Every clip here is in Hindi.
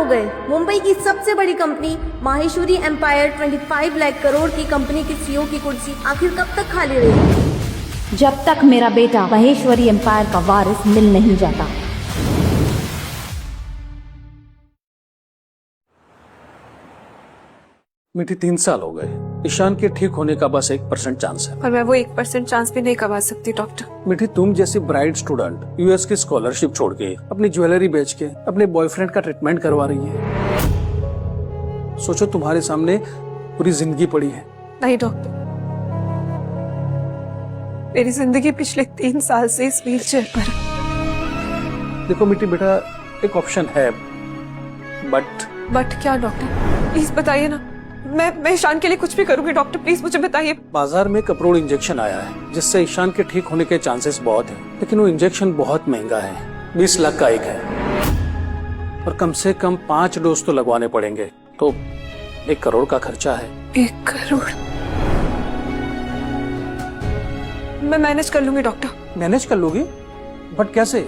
हो गए। मुंबई की सबसे बड़ी कंपनी माहेश्वरी एम्पायर 25 लाख करोड़ की कंपनी की सीईओ की कुर्सी आखिर कब तक खाली रहेगी? जब तक मेरा बेटा महेश्वरी एम्पायर का वारिस मिल नहीं जाता। मीठी 3 साल हो गए। ईशान के ठीक होने का बस 1% चांस है। पर मैं वो 1% चांस भी नहीं कमा सकती डॉक्टर। मीठी, तुम जैसी ब्राइट स्टूडेंट यूएस की स्कॉलरशिप छोड़ के अपनी ज्वेलरी बेच के अपने बॉयफ्रेंड का ट्रीटमेंट करवा रही है। सोचो तुम्हारे सामने पूरी जिंदगी पड़ी है। नहीं डॉक्टर, मेरी जिंदगी पिछले 3 साल से इस व्हीलचेयर पर है। देखो मीठी बेटा, एक ऑप्शन है, बट क्या डॉक्टर, प्लीज बताइए ना। मैं ईशान के लिए कुछ भी करूंगी डॉक्टर, प्लीज मुझे बताइए। बाजार में कपरोड़ इंजेक्शन आया है जिससे ईशान के ठीक होने के चांसेस बहुत हैं, लेकिन वो इंजेक्शन बहुत महंगा है। 20 लाख का एक है और कम से कम 5 डोज तो लगवाने पड़ेंगे, तो 1 करोड़ का खर्चा है। 1 करोड़? मैं मैनेज कर लूंगी डॉक्टर। मैनेज कर लोगी? बट कैसे?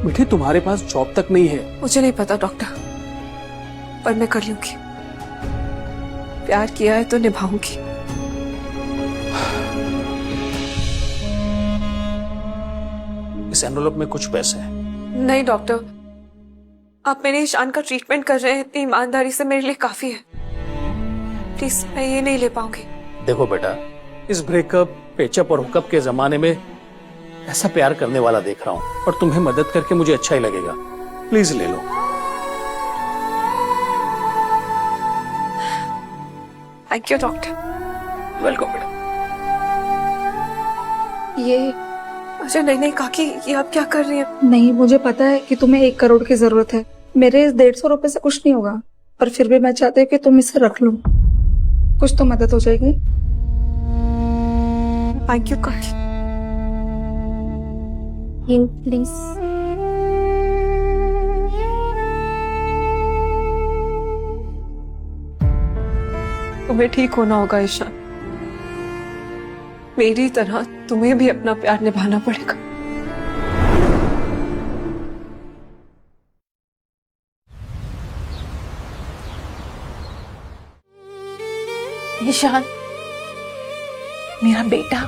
मीठी, तुम्हारे पास जॉब तक नहीं है। मुझे नहीं पता डॉक्टर, पर मैं कर लूंगी। प्यार किया है तो निभाऊंगी। इस एनवलप में कुछ पैसे हैं। नहीं डॉक्टर, आप मेरे ईशान का ट्रीटमेंट कर रहे हैं, इतनी ईमानदारी से मेरे लिए काफी है। प्लीज, मैं ये नहीं ले पाऊंगी। देखो बेटा, इस ब्रेकअप, पेचअप और हुकअप के जमाने में ऐसा प्यार करने वाला देख रहा हूँ और तुम्हें मदद करके मुझे अच्छा ही लगेगा। प्लीज ले लो। Thank you doctor. वेलकम बेटा। ये अच्छा, नहीं काकी, ये आप क्या कर रही हैं? नहीं, मुझे पता है कि तुम्हें 1 करोड़ की जरूरत है। मेरे इस 150 रुपए से कुछ नहीं होगा, पर फिर भी मैं चाहती हूँ कि तुम इसे रख लो, कुछ तो मदद हो जाएगी। थैंक यू काकी। प्लीज। तुम्हें ठीक होना होगा ईशान। मेरी तरह तुम्हें भी अपना प्यार निभाना पड़ेगा। ईशान, मेरा बेटा,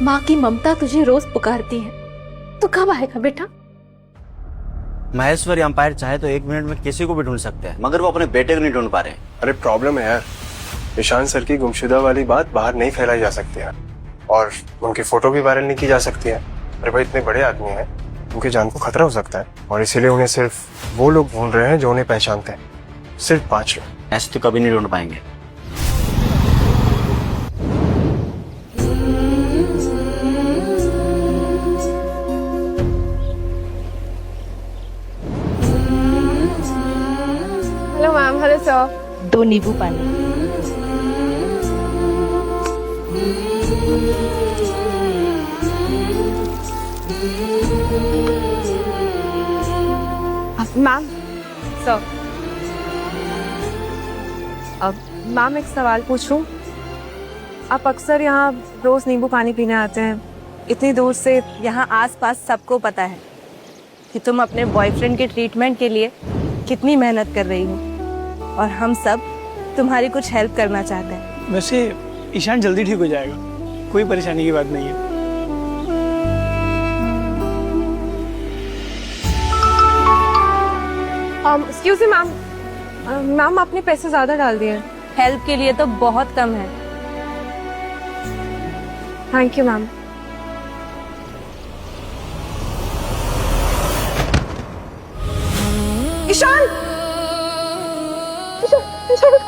माँ की ममता तुझे रोज पुकारती है। तू कब आएगा बेटा? महेश्वरी एम्पायर चाहे तो 1 मिनट में किसी को भी ढूंढ सकते हैं, मगर वो अपने बेटे को नहीं ढूंढ पा रहे। अरे प्रॉब्लम है यार, ईशान सर की गुमशुदा वाली बात बाहर नहीं फैलाई जा सकती है और उनकी फोटो भी वायरल नहीं की जा सकती है। अरे भाई, इतने बड़े आदमी हैं, उनकी जान को खतरा हो सकता है और इसीलिए उन्हें सिर्फ वो लोग ढूंढ रहे हैं जो उन्हें पहचानते हैं। सिर्फ 5 लोग। ऐसे तो कभी नहीं ढूंढ पाएंगे। Hello ma'am. Hello sir. 2 नींबू पानी। Ma'am, sir. अब मैम, एक सवाल पूछूं? आप अक्सर यहाँ रोज नींबू पानी पीने आते हैं, इतनी दूर से। यहाँ आसपास सबको पता है कि तुम अपने बॉयफ्रेंड के ट्रीटमेंट के लिए कितनी मेहनत कर रही हो और हम सब तुम्हारी कुछ हेल्प करना चाहते हैं। वैसे ईशान जल्दी ठीक हो जाएगा, कोई परेशानी की बात नहीं है। एक्सक्यूज मी मैम, मैम आपने पैसे ज्यादा डाल दिए हैं। हेल्प के लिए तो बहुत कम है। Thank you ma'am. Ishaan! Ishaan!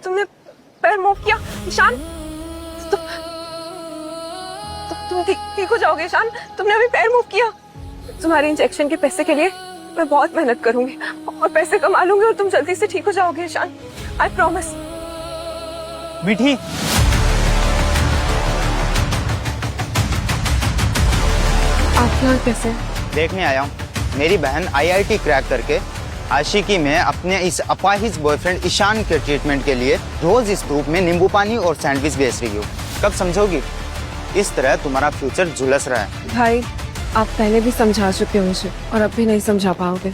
तुमने पैर मूव किया ईशान? तुम ठीक हो जाओगे ईशान। तुमने अभी पैर मूव किया। तुम्हारे इंजेक्शन के पैसे के लिए मैं बहुत मेहनत करूंगी और पैसे कमा लूंगी और तुम जल्दी से ठीक हो जाओगे ईशान। I promise. मीठी, आप यहाँ कैसे? देखने आया हूँ। मेरी बहन IIT क्रैक करके आशिकी में अपने इस अपाहिज बॉयफ्रेंड ईशान के ट्रीटमेंट के लिए रोज इस धूप में नींबू पानी और सैंडविच बेच रही हो। कब समझोगी? इस तरह तुम्हारा फ्यूचर झुलस रहा है। भाई आप पहले भी समझा चुके हो मुझे और अब भी नहीं समझा पाओगे।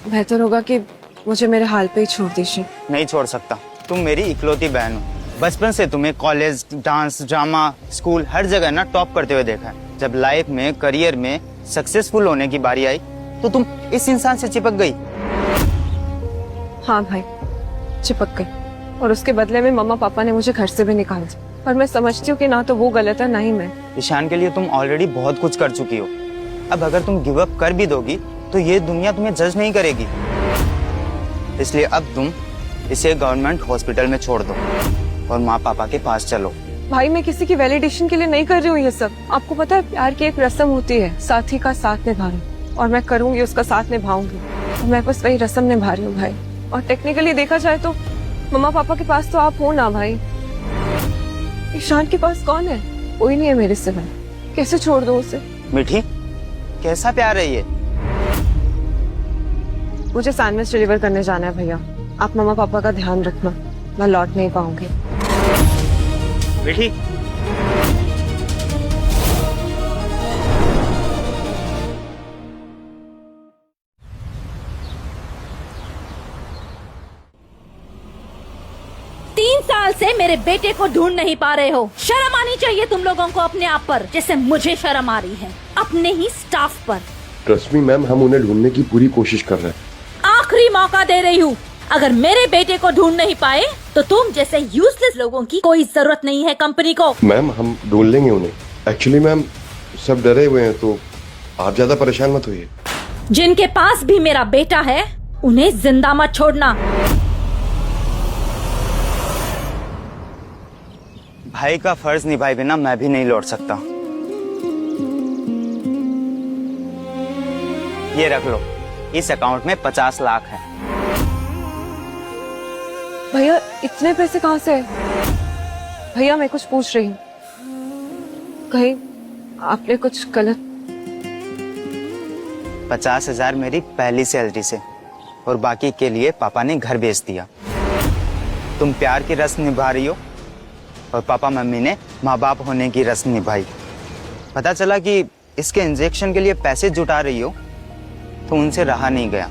बेहतर होगा कि मुझे मेरे हाल पे ही छोड़ दीजिए। नहीं छोड़ सकता। तुम मेरी इकलौती बहन हो। बचपन से तुम्हें कॉलेज, डांस, ड्रामा, स्कूल हर जगह ना टॉप करते हुए देखा है। जब लाइफ में, करियर में सक्सेसफुल होने की बारी आई तो तुम इस इंसान से चिपक गई। हाँ भाई, चिपक गई और उसके बदले में मम्मा पापा ने मुझे घर से भी निकाल दिया। पर मैं समझती हूँ कि ना तो वो गलत है ना ही मैं। ईशान के लिए तुम ऑलरेडी बहुत कुछ कर चुकी हो। अब अगर तुम गिव अप कर भी दोगी तो ये दुनिया तुम्हें जज नहीं करेगी। इसलिए अब तुम इसे गवर्नमेंट हॉस्पिटल में छोड़ दो और माँ पापा के पास चलो। भाई मैं किसी की वैलिडेशन के लिए नहीं कर रही हूँ ये सब। आपको पता है प्यार की एक रस्म होती है, साथी का साथ निभाना, और मैं करूंगी, उसका साथ निभाऊंगी। तो मैं बस वही रस्म निभा रही हूँ भाई। और टेक्निकली देखा जाए तो मम्मा पापा के पास तो आप हो ना भाई। ईशान के पास कौन है? कोई नहीं है मेरे सिवा। कैसे छोड़ दूं उसे? मीठी, कैसा प्यार है ये? मुझे सैंडविच डिलीवर करने जाना है भैया। आप मम्मा पापा का ध्यान रखना, मैं लौट नहीं पाऊंगी। मीठी, साल से मेरे बेटे को ढूंढ नहीं पा रहे हो। शर्म आनी चाहिए तुम लोगों को अपने आप पर, जैसे मुझे शर्म आ रही है अपने ही स्टाफ पर। ट्रस्ट मी मैम, हम उन्हें ढूंढने की पूरी कोशिश कर रहे हैं। आखिरी मौका दे रही हूँ। अगर मेरे बेटे को ढूंढ नहीं पाए तो तुम जैसे यूजलेस लोगों की कोई जरूरत नहीं है कंपनी को। मैम हम ढूंढ लेंगे उन्हें। एक्चुअली मैम सब डरे हुए हैं, तो आप ज्यादा परेशान मत होइए। जिनके पास भी मेरा बेटा है उन्हें जिंदा मत छोड़ना। भाई का फर्ज निभाए बिना मैं भी नहीं लौट सकता। ये रख लो, इस अकाउंट में 50 लाख है। भैया इतने पैसे कहाँ से? भैया मैं कुछ पूछ रही हूँ, कहीं आपने कुछ गलत? 50,000 मेरी पहली सैलरी से और बाकी के लिए पापा ने घर बेच दिया। तुम प्यार की रस्म निभा रही हो और पापा मम्मी ने माँ बाप होने की रस्म निभाई। पता चला कि इसके इंजेक्शन के लिए पैसे जुटा रही हो तो उनसे रहा नहीं गया।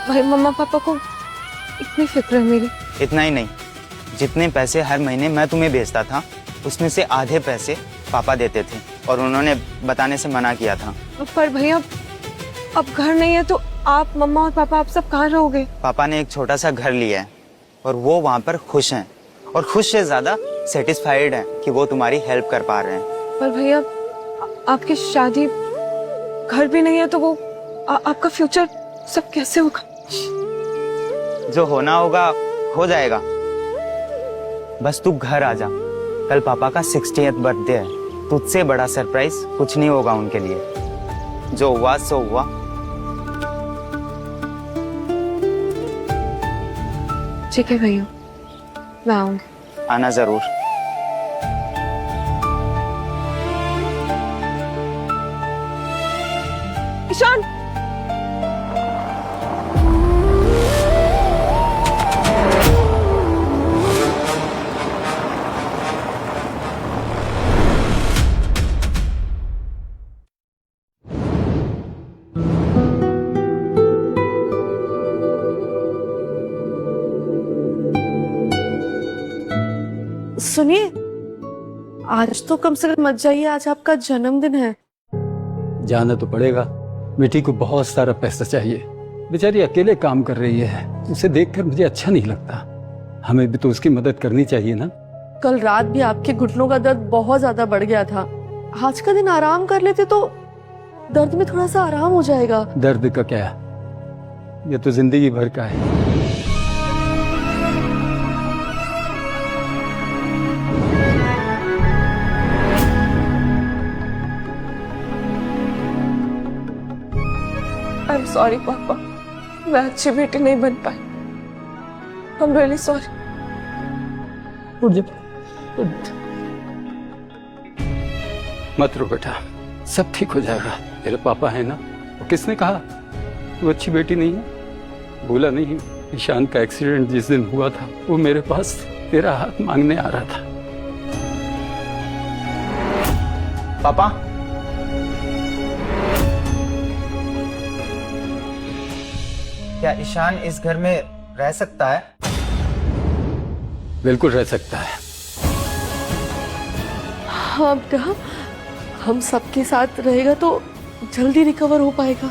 भाई मम्मा पापा को इतनी फिक्र है मेरी? इतना ही नहीं, जितने पैसे हर महीने मैं तुम्हें भेजता था उसमें से आधे पैसे पापा देते थे और उन्होंने बताने से मना किया था। पर भैया अब घर नहीं है तो आप, मम्मा और पापा, आप सब कहाँ रहोगे? पापा ने एक छोटा सा घर लिया है और वो वहाँ पर खुश हैं और खुश से ज्यादा सेटिस्फाइड हैं कि वो तुम्हारी हेल्प कर पा रहे हैं। पर भैया आपकी शादी, घर भी नहीं है तो वो आपका फ्यूचर सब कैसे होगा? जो होना होगा हो जाएगा, बस तू घर आ जा। कल पापा का 60th बर्थडे है, तुझसे बड़ा सरप्राइज कुछ नहीं होगा उनके लिए। जो हुआ सो हुआ। ठीक है भैया, मैं आऊंगी। आना जरूर। ईशान, सुनिए, आज तो कम से कम मत जाइए, आज आपका जन्मदिन है। जाना तो पड़ेगा। बेटी को बहुत सारा पैसा चाहिए, बेचारी अकेले काम कर रही है, उसे देखकर मुझे अच्छा नहीं लगता। हमें भी तो उसकी मदद करनी चाहिए ना। कल रात भी आपके घुटनों का दर्द बहुत ज्यादा बढ़ गया था। आज का दिन आराम कर लेते तो दर्द में थोड़ा सा आराम हो जाएगा। दर्द का क्या, ये तो जिंदगी भर का है। आई एम सॉरी पापा, मैं अच्छी बेटी नहीं बन पाई। I am really sorry. उठ जा, मत रो बेटा, सब ठीक हो जाएगा। तेरे पापा है ना, वो किसने कहा तू अच्छी बेटी नहीं है? बोला नहीं, ईशान का एक्सीडेंट जिस दिन हुआ था वो मेरे पास तेरा हाथ मांगने आ रहा था। पापा, क्या ईशान इस घर में रह सकता है? बिल्कुल रह सकता है। हाँ बेटा, हम सबके साथ रहेगा तो जल्दी रिकवर हो पाएगा।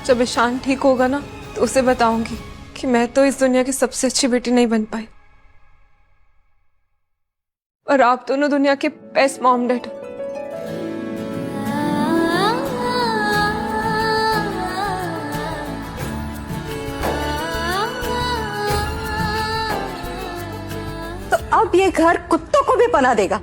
जब ईशान ठीक होगा ना तो उसे बताऊंगी कि मैं तो इस दुनिया की सबसे अच्छी बेटी नहीं बन पाई, और आप दोनों दुनिया के बेस्ट मॉम डैड। तो अब ये घर कुत्तों को भी पनाह देगा।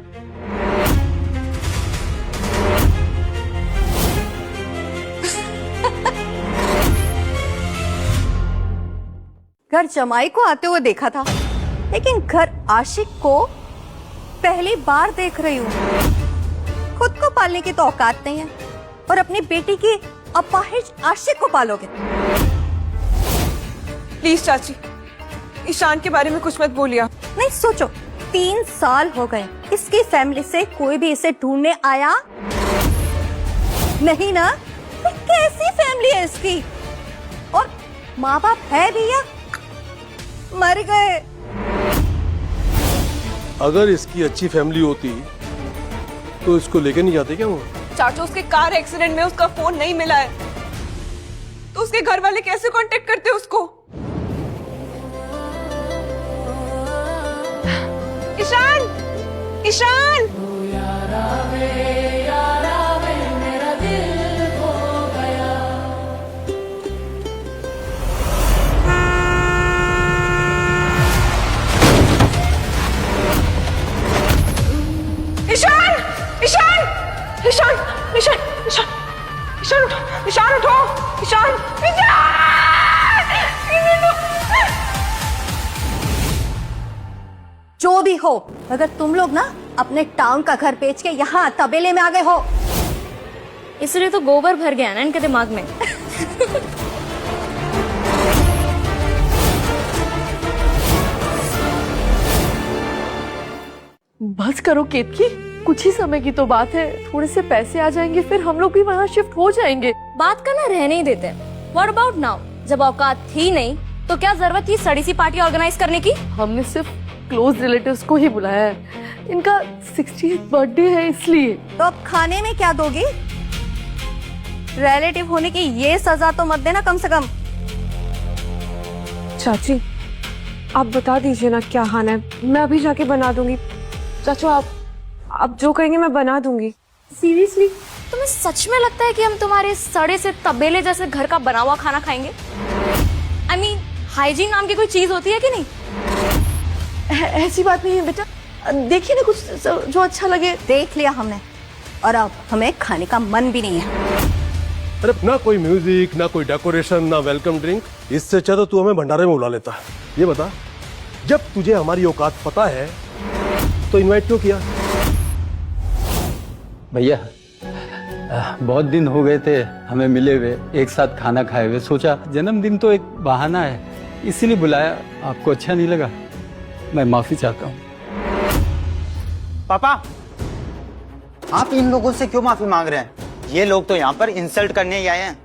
घर जमाई को आते हुए देखा था, लेकिन घर आशिक को पहली बार देख रही हूँ। खुद को पालने की तो औकात नहीं है और अपनी बेटी की अपाहिज आशिक को पालोगे। प्लीज चाची, ईशान के बारे में कुछ मत बोलिए। नहीं सोचो, 3 साल हो गए, इसकी फैमिली से कोई भी इसे ढूंढने आया नहीं ना? कैसी फैमिली है इसकी? और माँ बाप है भी या मर गए? अगर इसकी अच्छी फैमिली होती तो इसको लेके नहीं जाते क्या वो? चाचा, उसके कार एक्सीडेंट में उसका फोन नहीं मिला है, तो उसके घर वाले कैसे कांटेक्ट करते उसको? ईशान, ईशान! ईशान! ईशान! ईशान! ईशान! ईशान! ईशान उठो! ईशान उठो! ईशान! जो भी हो, अगर तुम लोग ना अपने टाउन का घर बेच के यहाँ तबेले में आ गए हो, इसलिए तो गोबर भर गया ना इनके दिमाग में। बस करो केतकी, कुछ ही समय की तो बात है। थोड़े से पैसे आ जाएंगे, फिर हम लोग भी वहाँ शिफ्ट हो जाएंगे। बात करना रहने ही देते हैं। What about now? जब औकात थी नहीं तो क्या जरूरत थी सड़ी सी पार्टी ऑर्गेनाइज करने की? हमने सिर्फ क्लोज रिलेटिव्स को ही बुलाया है। इनका 60th बर्थडे है इसलिए। तो अब खाने में क्या दोगी? रिलेटिव होने की ये सजा तो मत देना कम से कम। चाची, आप बता दीजिए ना क्या खाना है, मैं अभी जाके बना दूंगी। चाचू, आप जो कहेंगे मैं बना दूंगी। सीरियसली? तुम्हें सच में लगता है कि हम तुम्हारे सड़े से तबेले जैसे घर का बना हुआ खाना खाएंगे? I mean, हाइजीन नाम की कोई चीज होती है कि नहीं? ऐसी बात नहीं है बेटा, देखिए ना कुछ जो अच्छा लगे। देख लिया हमने, और अब हमें खाने का मन भी नहीं है। अरे ना कोई म्यूजिक, ना कोई डेकोरेशन, ना वेलकम ड्रिंक, इससे अच्छा तो तू हमें भंडारे में बुला लेता। ये बता, जब तुझे हमारी औकात पता है तो इनवाइट क्यों किया? भैया, बहुत दिन हो गए थे हमें मिले हुए, एक साथ खाना खाए हुए। सोचा जन्मदिन तो एक बहाना है, इसीलिए बुलाया। आपको अच्छा नहीं लगा? मैं माफी चाहता हूँ। पापा, आप इन लोगों से क्यों माफी मांग रहे हैं? ये लोग तो यहाँ पर इंसल्ट करने ही आए हैं।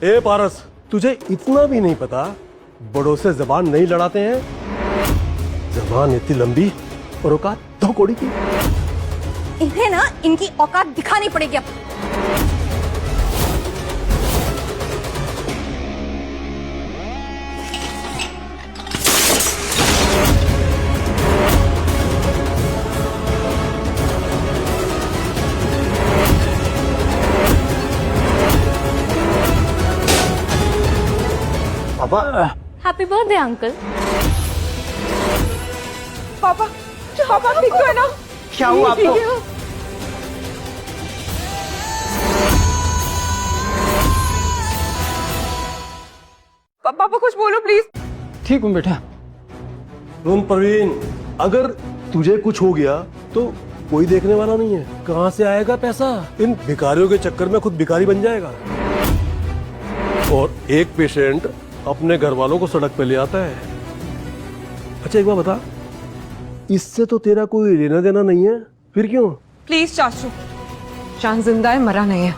ए पारस, तुझे इतना भी नहीं पता बड़ों से जबान नहीं लड़ाते हैं? जबान इतनी लंबी और औकात 2 कौड़ी की। इन्हें ना इनकी औकात दिखानी पड़ेगी अब। पापा, हैप्पी बर्थडे अंकल। पापा, पापा ठीक तो है ना? क्या हुआ आपको? पापा कुछ बोलो प्लीज। ठीक हूँ बेटा। सुन प्रवीण, अगर तुझे कुछ हो गया तो कोई देखने वाला नहीं है। कहाँ से आएगा पैसा? इन भिखारियों के चक्कर में खुद भिखारी बन जाएगा। और एक पेशेंट अपने घर वालों को सड़क पे ले आता है। अच्छा एक बात बता, इससे तो तेरा कोई लेना देना नहीं है, फिर क्यों? प्लीज चाचू, ईशान जिंदा है, मरा नहीं है।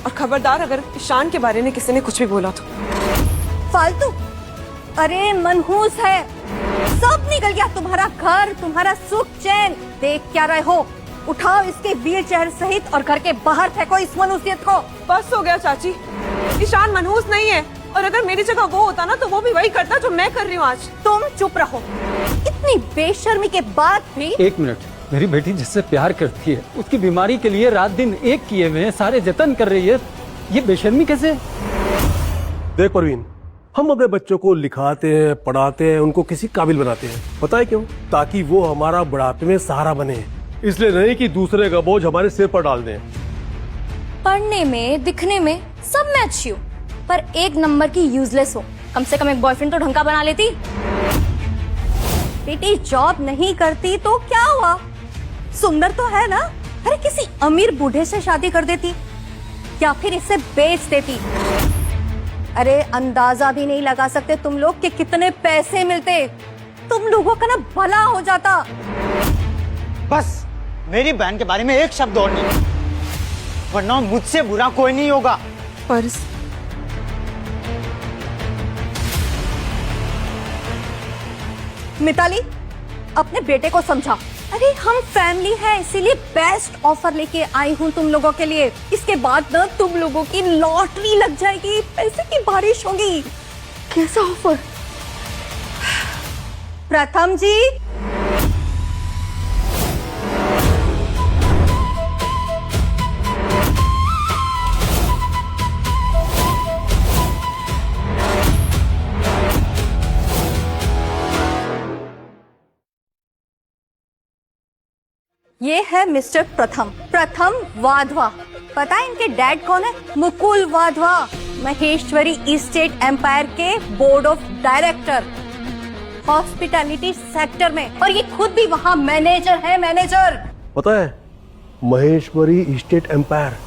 और खबरदार अगर ईशान के बारे में किसी ने कुछ भी बोला तो। फालतू, अरे मनहूस है, सब निकल गया, तुम्हारा घर, तुम्हारा सुख चैन। देख क्या रहे हो? उठाओ इसके व्हील चेयर सहित और घर के बाहर फेंको इस मनहूसियत को। बस हो गया चाची, ईशान मनहूस नहीं है, और अगर मेरी जगह वो होता ना तो वो भी वही करता जो मैं कर रही हूँ आज। तुम चुप रहो, इतनी बेशर्मी के बाद भी। एक मिनट, मेरी बेटी जिससे प्यार करती है उसकी बीमारी के लिए रात दिन एक किए हुए हैं, सारे जतन कर रही है, ये बेशर्मी कैसे? देख प्रवीण, हम अपने बच्चों को लिखाते हैं, पढ़ाते हैं, उनको किसी काबिल बनाते हैं, पता है क्यों? ताकि वो हमारा बुढ़ापे में सहारा बने, इसलिए नहीं कि दूसरे का बोझ हमारे सिर पर डाल दें। पढ़ने में, दिखने में सब मैं अच्छी हूँ, पर एक नंबर की यूजलेस हो। कम से कम एक बॉयफ्रेंड तो ढंग का बना लेती। बेटी जॉब नहीं करती तो क्या हुआ? सुंदर तो है ना? अरे किसी अमीर बूढ़े से शादी कर देती या फिर इसे बेच देती। अरे अंदाजा भी नहीं लगा सकते तुम लोग कि कितने पैसे मिलते, तुम लोगों का ना भला हो जाता। बस मेरी बहन के बारे में एक शब्द और नहीं, वरना मुझसे बुरा कोई नहीं होगा। पर्स मिताली, अपने बेटे को समझा। अरे हम फैमिली है, इसीलिए बेस्ट ऑफर लेके आई हूँ तुम लोगों के लिए। इसके बाद ना तुम लोगों की लॉटरी लग जाएगी, पैसे की बारिश होगी। कैसा ऑफर? प्रथम जी, ये है मिस्टर प्रथम वाधवा। पता है इनके डैड कौन है? मुकुल वाधवा, महेश्वरी इस्टेट एम्पायर के board of director, hospitality sector में, और ये खुद भी वहाँ मैनेजर है, मैनेजर। पता है, महेश्वरी इस्टेट एम्पायर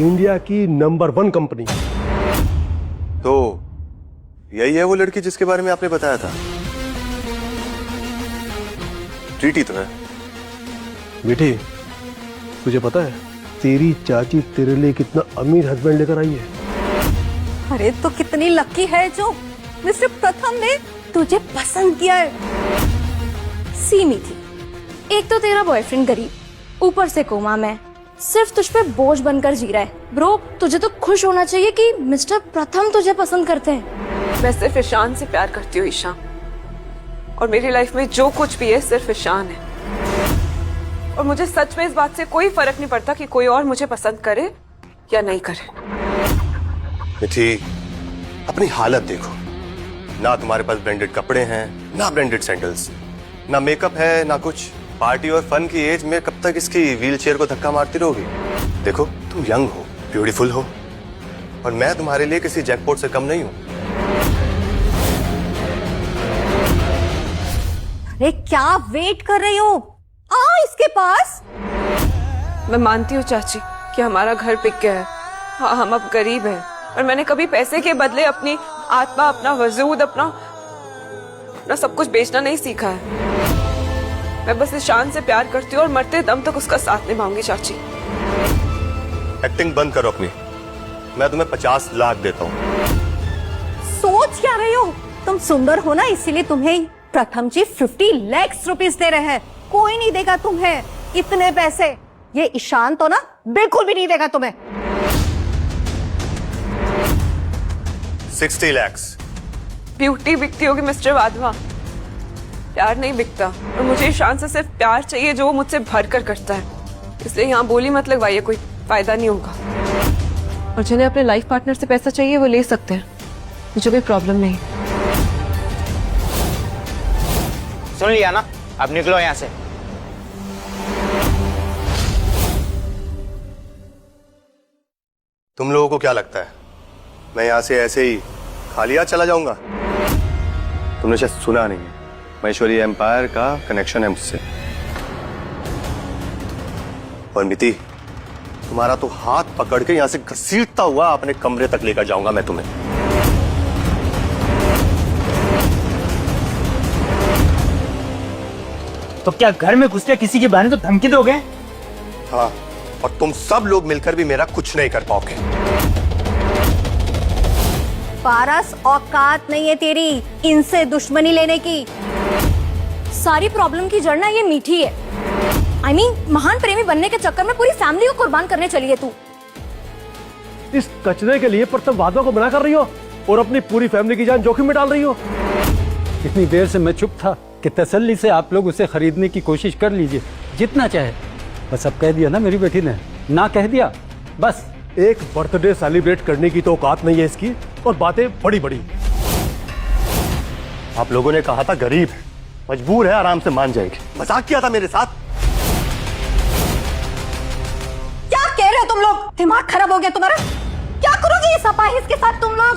इंडिया की नंबर 1 कंपनी। तो यही है वो लड़की जिसके बारे में आपने बताया था? ट्रीटी तो है। बेटी, तुझे पता है तेरी चाची तेरे लिए कितना अमीर हस्बैंड लेकर आई है? अरे तो कितनी लकी है जो मिस्टर प्रथम ने तुझे पसंद किया है। सीमी थी, एक तो तेरा बॉयफ्रेंड गरीब, ऊपर से कोमा में, सिर्फ तुझ पे बोझ बनकर जी रहा है। ब्रो, तुझे तो खुश होना चाहिए कि मिस्टर प्रथम तुझे पसंद करते हैं। मैं सिर्फ ईशान से प्यार करती हूँ ईशान, और मेरी लाइफ में जो कुछ भी है सिर्फ ईशान है। और मुझे सच में इस बात से कोई फर्क नहीं पड़ता कि कोई और मुझे पसंद करे या नहीं करे। मिठी, अपनी हालत देखो, ना तुम्हारे पास ब्रांडेड कपड़े हैं, ना ब्रांडेड सैंडल्स, ना मेकअप है, ना कुछ। पार्टी और फन की एज में कब तक इसकी व्हीलचेयर को धक्का मारती रहोगी? देखो, तुम यंग हो, ब्यूटीफुल हो, और मैं तुम्हारे लिए किसी जैकपॉट से कम नहीं हूं। अरे क्या वेट कर रही हो? आओ इसके पास। मैं मानती हूँ चाची कि हमारा घर बिक गया है, हाँ हम अब गरीब हैं, और मैंने कभी पैसे के बदले अपनी आत्मा, अपना वजूद, अपना सब कुछ बेचना नहीं सीखा है। मैं बस ईशान से प्यार करती हूँ और मरते दम तक उसका साथ निभाऊंगी चाची। एक्टिंग बंद करो अपनी, मैं तुम्हें 50 लाख देता हूँ। सोच क्या रही हो? तुम सुंदर हो ना, इसीलिए तुम्हें प्रथम जी 50 लाख रुपीस दे रहे हैं। कोई नहीं देगा तुम्हें इतने पैसे। ये ईशान तो ना बिल्कुल भी नहीं देगा तुम्हें। 60 लाख। ब्यूटी बिकती होगी मिस्टर वाधवा, प्यार नहीं बिकता। और मुझे ईशान से सिर्फ प्यार चाहिए जो वो मुझसे भर कर करता है, इसलिए यहाँ बोली मत लगवाइए, कोई फायदा नहीं होगा। और जिन्हें अपने लाइफ पार्टनर से पैसा चाहिए वो ले सकते हैं, मुझे कोई प्रॉब्लम नहीं। सुन लिया ना, अब निकलो यहाँ से। तुम लोगों को क्या लगता है मैं यहाँ से ऐसे ही खाली हाथ चला जाऊंगा? तुमने शायद सुना नहीं है, महेश्वरी एम्पायर का कनेक्शन है मुझसे। और मिति, तुम्हारा तो हाथ पकड़ के यहां से घसीटता हुआ अपने कमरे तक लेकर जाऊंगा मैं तुम्हें। तो क्या घर में घुस के किसी के बहाने तो धमकी दोगे? हाँ, और तुम सब लोग मिलकर भी मेरा कुछ नहीं कर पाओगे। पारस, औकात नहीं है तेरी इनसे दुश्मनी लेने की। सारी प्रॉब्लम की जड़ ना ये मीठी है। I mean, महान प्रेमी बनने के चक्कर में पूरी फैमिली को कुर्बान करने चली है तू। इस कचरे के लिए पर तुम वादों को मना कर रही हो और अपनी पूरी फैमिली की जान जोखिम में डाल रही हो। इतनी देर से मैं चुप था कि तसल्ली से आप लोग उसे खरीदने की कोशिश कर लीजिए जितना चाहे। बस अब कह दिया ना मेरी बेटी ने, ना कह दिया बस। एक बर्थडे सेलिब्रेट करने की तो औकात नहीं है इसकी, और बातें बड़ी बड़ी। आप लोगों ने कहा था गरीब है, मजबूर है, आराम से मान जाएगी। मजाक किया था मेरे साथ। क्या कह रहे हो तुम लोग? दिमाग खराब हो गया तुम्हारा? क्या करोगे इस अपाहिज के साथ तुम लोग?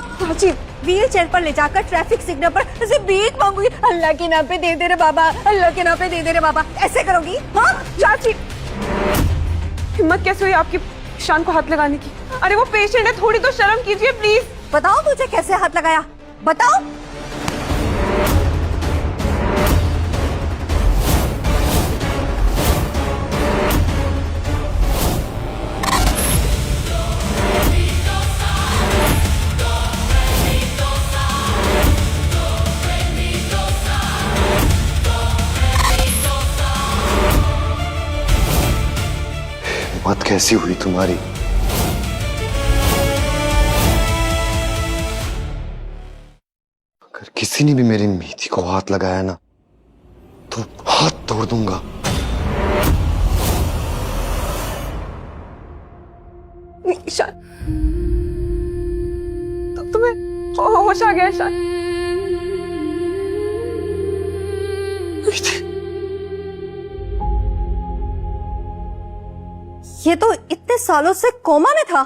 व्हील चेयर पर ले जाकर ट्रैफिक सिग्नल पर उसे भीख मांगूंगी। अल्लाह के नाम पे दे दे रे बाबा, अल्लाह के नाम पे दे दे रे बाबा, ऐसे करोगी? हाँ चाची, हिम्मत कैसे हुई आपकी ईशान को हाथ लगाने की? अरे वो पेशेंट है, थोड़ी तो शर्म कीजिए प्लीज। बताओ मुझे कैसे हाथ लगाया, बताओ। हिम्मत कैसी हुई तुम्हारी? अगर किसी ने भी मेरी मीठी को हाथ लगाया ना तो हाथ तोड़ दूंगा। ईशान, तो तुम्हें होश आ गया ईशान? ये तो इतने सालों से कोमा में था,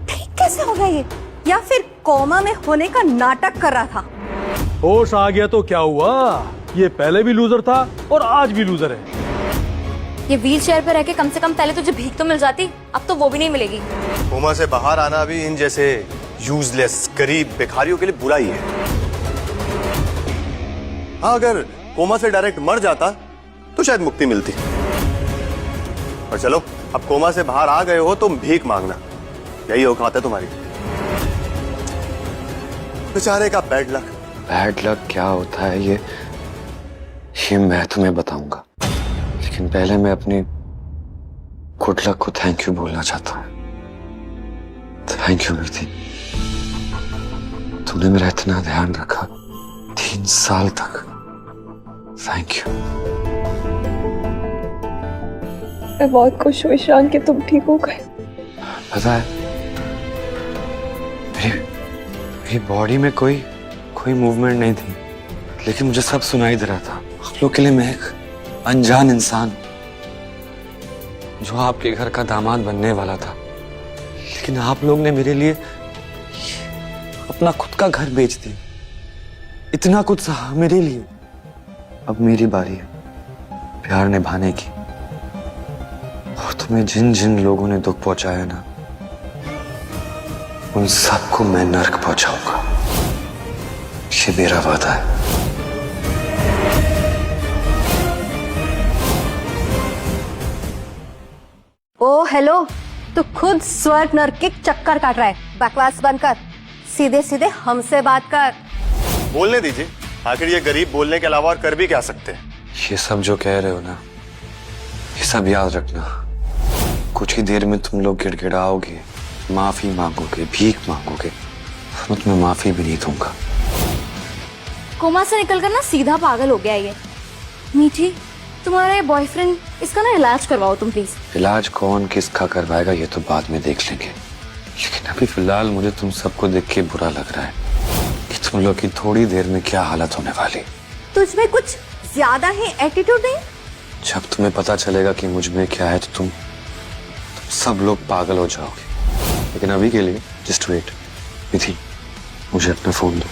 ठीक कैसे हो गया ये? या फिर कोमा में होने का नाटक कर रहा था? होश आ गया तो क्या हुआ? ये पहले भी लूजर था और आज भी लूजर है। ये व्हील चेयर पे रह के कम से कम पहले तुझे भीख तो मिल जाती, अब तो वो भी नहीं मिलेगी। कोमा से बाहर आना भी इन जैसे यूजलेस गरीब भिखारियों के लिए बुरा ही है। हाँ, अगर कोमा से डायरेक्ट मर जाता तो शायद मुक्ति मिलती। और चलो, अब कोमा से बाहर आ गए हो तो भीख मांगना, यही औकात है तुम्हारी। बेचारे का बैड लक। बैड लक क्या होता है ये मैं तुम्हें बताऊंगा, लेकिन पहले मैं अपनी गुड लक को थैंक यू बोलना चाहता हूँ। थैंक यू मिति, तुमने मेरा इतना ध्यान रखा 3 साल तक। Thank you. मैं बहुत खुश हूँ ईशान कि तुम ठीक हो गए। पता है, मेरी बॉडी में कोई मूवमेंट नहीं थी, लेकिन मुझे सब सुनाई दे रहा था। आप लोग के लिए मैं एक अनजान इंसान जो आपके घर का दामाद बनने वाला था, लेकिन आप लोग ने मेरे लिए अपना खुद का घर बेच दिया। इतना कुछ सहा मेरे लिए। अब मेरी बारी है प्यार निभाने की। और तुम्हें जिन जिन लोगों ने दुख पहुंचाया ना, उन सबको मैं नर्क पहुंचाऊंगा। ये मेरा वादा है। ओ हेलो, तू खुद स्वर्ग नर्क के चक्कर काट रहा है। बकवास बंद कर, सीधे सीधे हमसे बात कर। बोलने दीजिए, आखिर ये गरीब बोलने के अलावा और कर भी क्या सकते हैं? ये सब जो कह रहे हो ना, ये सब याद रखना। कुछ ही देर में तुम लोग गिड़गिड़ाओगे, माफी मांगोगे, भीख मांगोगे, मैं तुम्हें माफी भी नहीं दूंगा। कोमा से निकलकर ना सीधा पागल हो गया ये। मीठी, तुम्हारा ये बॉयफ्रेंड, इसका ना इलाज करवाओ तुम प्लीज। इलाज कौन किसका करवाएगा ये तो बाद में देख लेंगे, लेकिन अभी फिलहाल मुझे तुम सबको देख के बुरा लग रहा है कि तुम लोग की थोड़ी देर में क्या हालत होने वाली। तुझमें कुछ ज्यादा ही एटीट्यूड नहीं? जब तुम्हें पता चलेगा कि मुझ में क्या है तो तुम सब लोग पागल हो जाओगे। लेकिन अभी के लिए जस्ट वेट। मिथि, मुझे अपना फोन दो।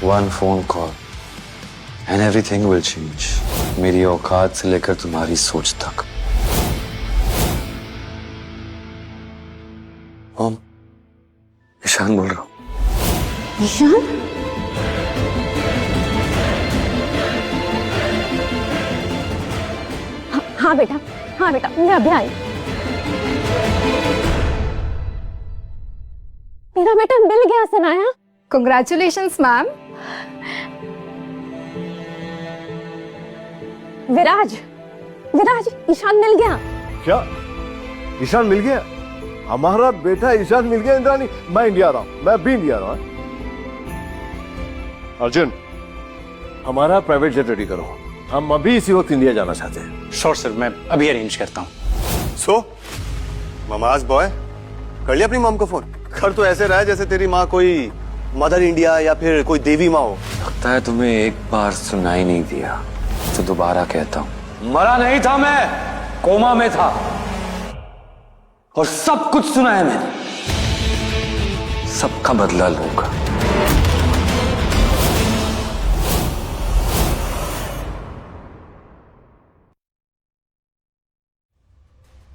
One phone call and everything will change. मेरी औकात से लेकर तुम्हारी सोच तक। ओम, ईशान बोल रहा हूँ। ईशान? हाँ बेटा, हाँ बेटा, मैं अभी आई। मेरा बेटा मिल गया सनाया। Congratulations ma'am. विराज, विराज, ईशान मिल गया। क्या ईशान मिल गया? हमारा बेटा ईशान मिल गया इंद्राणी। मैं इंडिया रहा हूं, मैं भी इंडिया रहा हूं। अर्जुन, हमारा प्राइवेट जेट रेडी करो, हम अभी इसी वक्त इंडिया जाना चाहते हैं। श्योर सर, मैं अभी अरेंज करता हूँ। सो ममाज बॉय, कर लिया अपनी मॉम को फोन? कर तो ऐसे रहा है जैसे तेरी माँ कोई मदर इंडिया या फिर कोई देवी माँ हो। लगता है तुम्हें एक बार सुनाई नहीं दिया, तो दोबारा कहता हूं। मरा नहीं था मैं, कोमा में था और सब कुछ सुना है मैंने। सबका बदला लूंगा।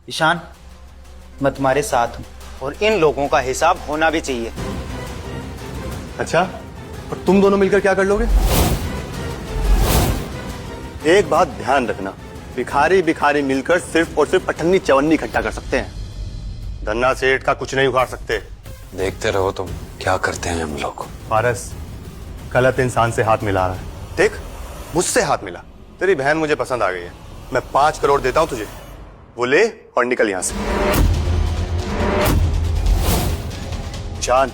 ईशान, मैं तुम्हारे साथ हूँ और इन लोगों का हिसाब होना भी चाहिए। अच्छा, और तुम दोनों मिलकर क्या कर लोगे? एक बात ध्यान रखना, भिखारी भिखारी मिलकर सिर्फ और सिर्फ अठन्नी चवन्नी इकट्ठा कर सकते हैं, धन्ना सेठ का कुछ नहीं उखाड़ सकते। देखते रहो तुम क्या करते हैं हम लोग। पारस, गलत इंसान से हाथ मिला रहा है। देख, मुझसे हाथ मिला। तेरी बहन मुझे पसंद आ गई है, मैं 5 करोड़ देता हूं तुझे, वो ले और निकल यहां से। जान,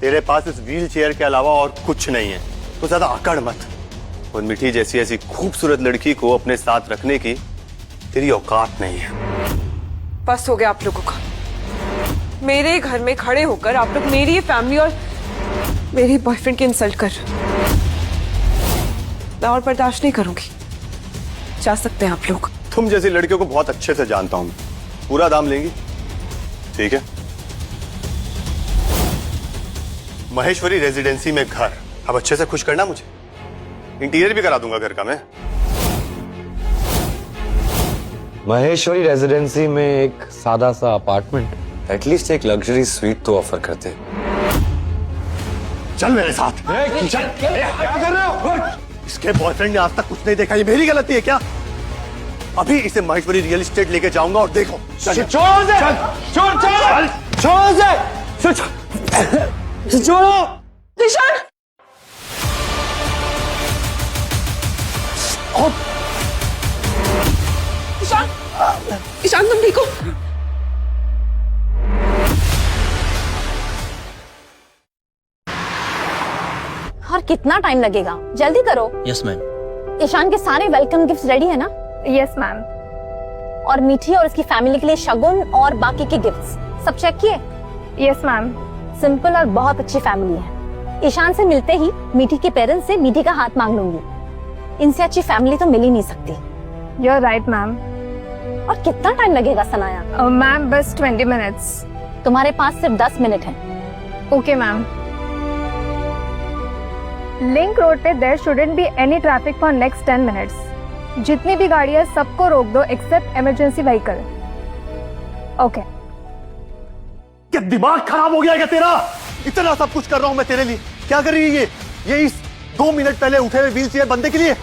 तेरे पास इस व्हील चेयर के अलावा और कुछ नहीं है, तो ज्यादा आकड़ मत। और मिठी जैसी ऐसी खूबसूरत लड़की को अपने साथ रखने की तेरी औकात नहीं है। बस हो गया आप लोगों का। मेरे घर में खड़े होकर आप लोग मेरी फैमिली और मेरे बॉयफ्रेंड की इंसल्ट कर रहे हो। मैं और बर्दाश्त नहीं करूंगी। जा सकते हैं आप लोग। तुम जैसी लड़कियों को बहुत अच्छे से जानता हूं, पूरा दाम लेंगी? ठीक है। महेश्वरी रेजिडेंसी में घर, अब अच्छे से खुश करना मुझे। इंटीरियर भी करा दूंगा घर का मैं। महेश्वरी रेजिडेंसी में एक सादा सा अपार्टमेंट, एटलीस्ट एक लग्जरी स्वीट तो ऑफर करते। चल मेरे साथ। चल। क्या कर रहे हो? इसके बॉयफ्रेंड ने आज तक कुछ नहीं देखा, ये मेरी गलती है क्या? अभी इसे महेश्वरी रियल एस्टेट लेके जाऊंगा और देखो। छोड़ दे, छोड़ दे, छोड़ो। ईशान, ईशान, ईशान तुम ठीक हो? और कितना टाइम लगेगा? जल्दी करो। Yes ma'am. ईशान के सारे वेलकम गिफ्ट्स रेडी है ना? Yes ma'am. और मीठी और इसकी फैमिली के लिए शगुन और बाकी के गिफ्ट्स सब चेक किए? Yes ma'am. सिंपल और बहुत अच्छी फैमिली है। ईशान से मिलते ही मीठी के पेरेंट्स से मीठी का हाथ मांग लूंगी। इनसे अच्छी फैमिली तो मिल ही नहीं सकती। You are right ma'am. और कितना टाइम लगेगा सनाया? मैम बस 20 मिनट्स। तुम्हारे पास सिर्फ 10 मिनट है। Okay ma'am. लिंक रोड पे there shouldn't be any traffic for next 10 minutes. जितनी भी गाड़ियां सबको रोक दो एक्सेप्ट इमरजेंसी व्हीकल। ओके। क्या दिमाग खराब हो गया क्या तेरा? इतना सब कुछ कर रहा हूं मैं तेरे लिए, क्या कर रही है ये इस 2 मिनट पहले उठे हुए व्हील चेयर बंदे के लिए?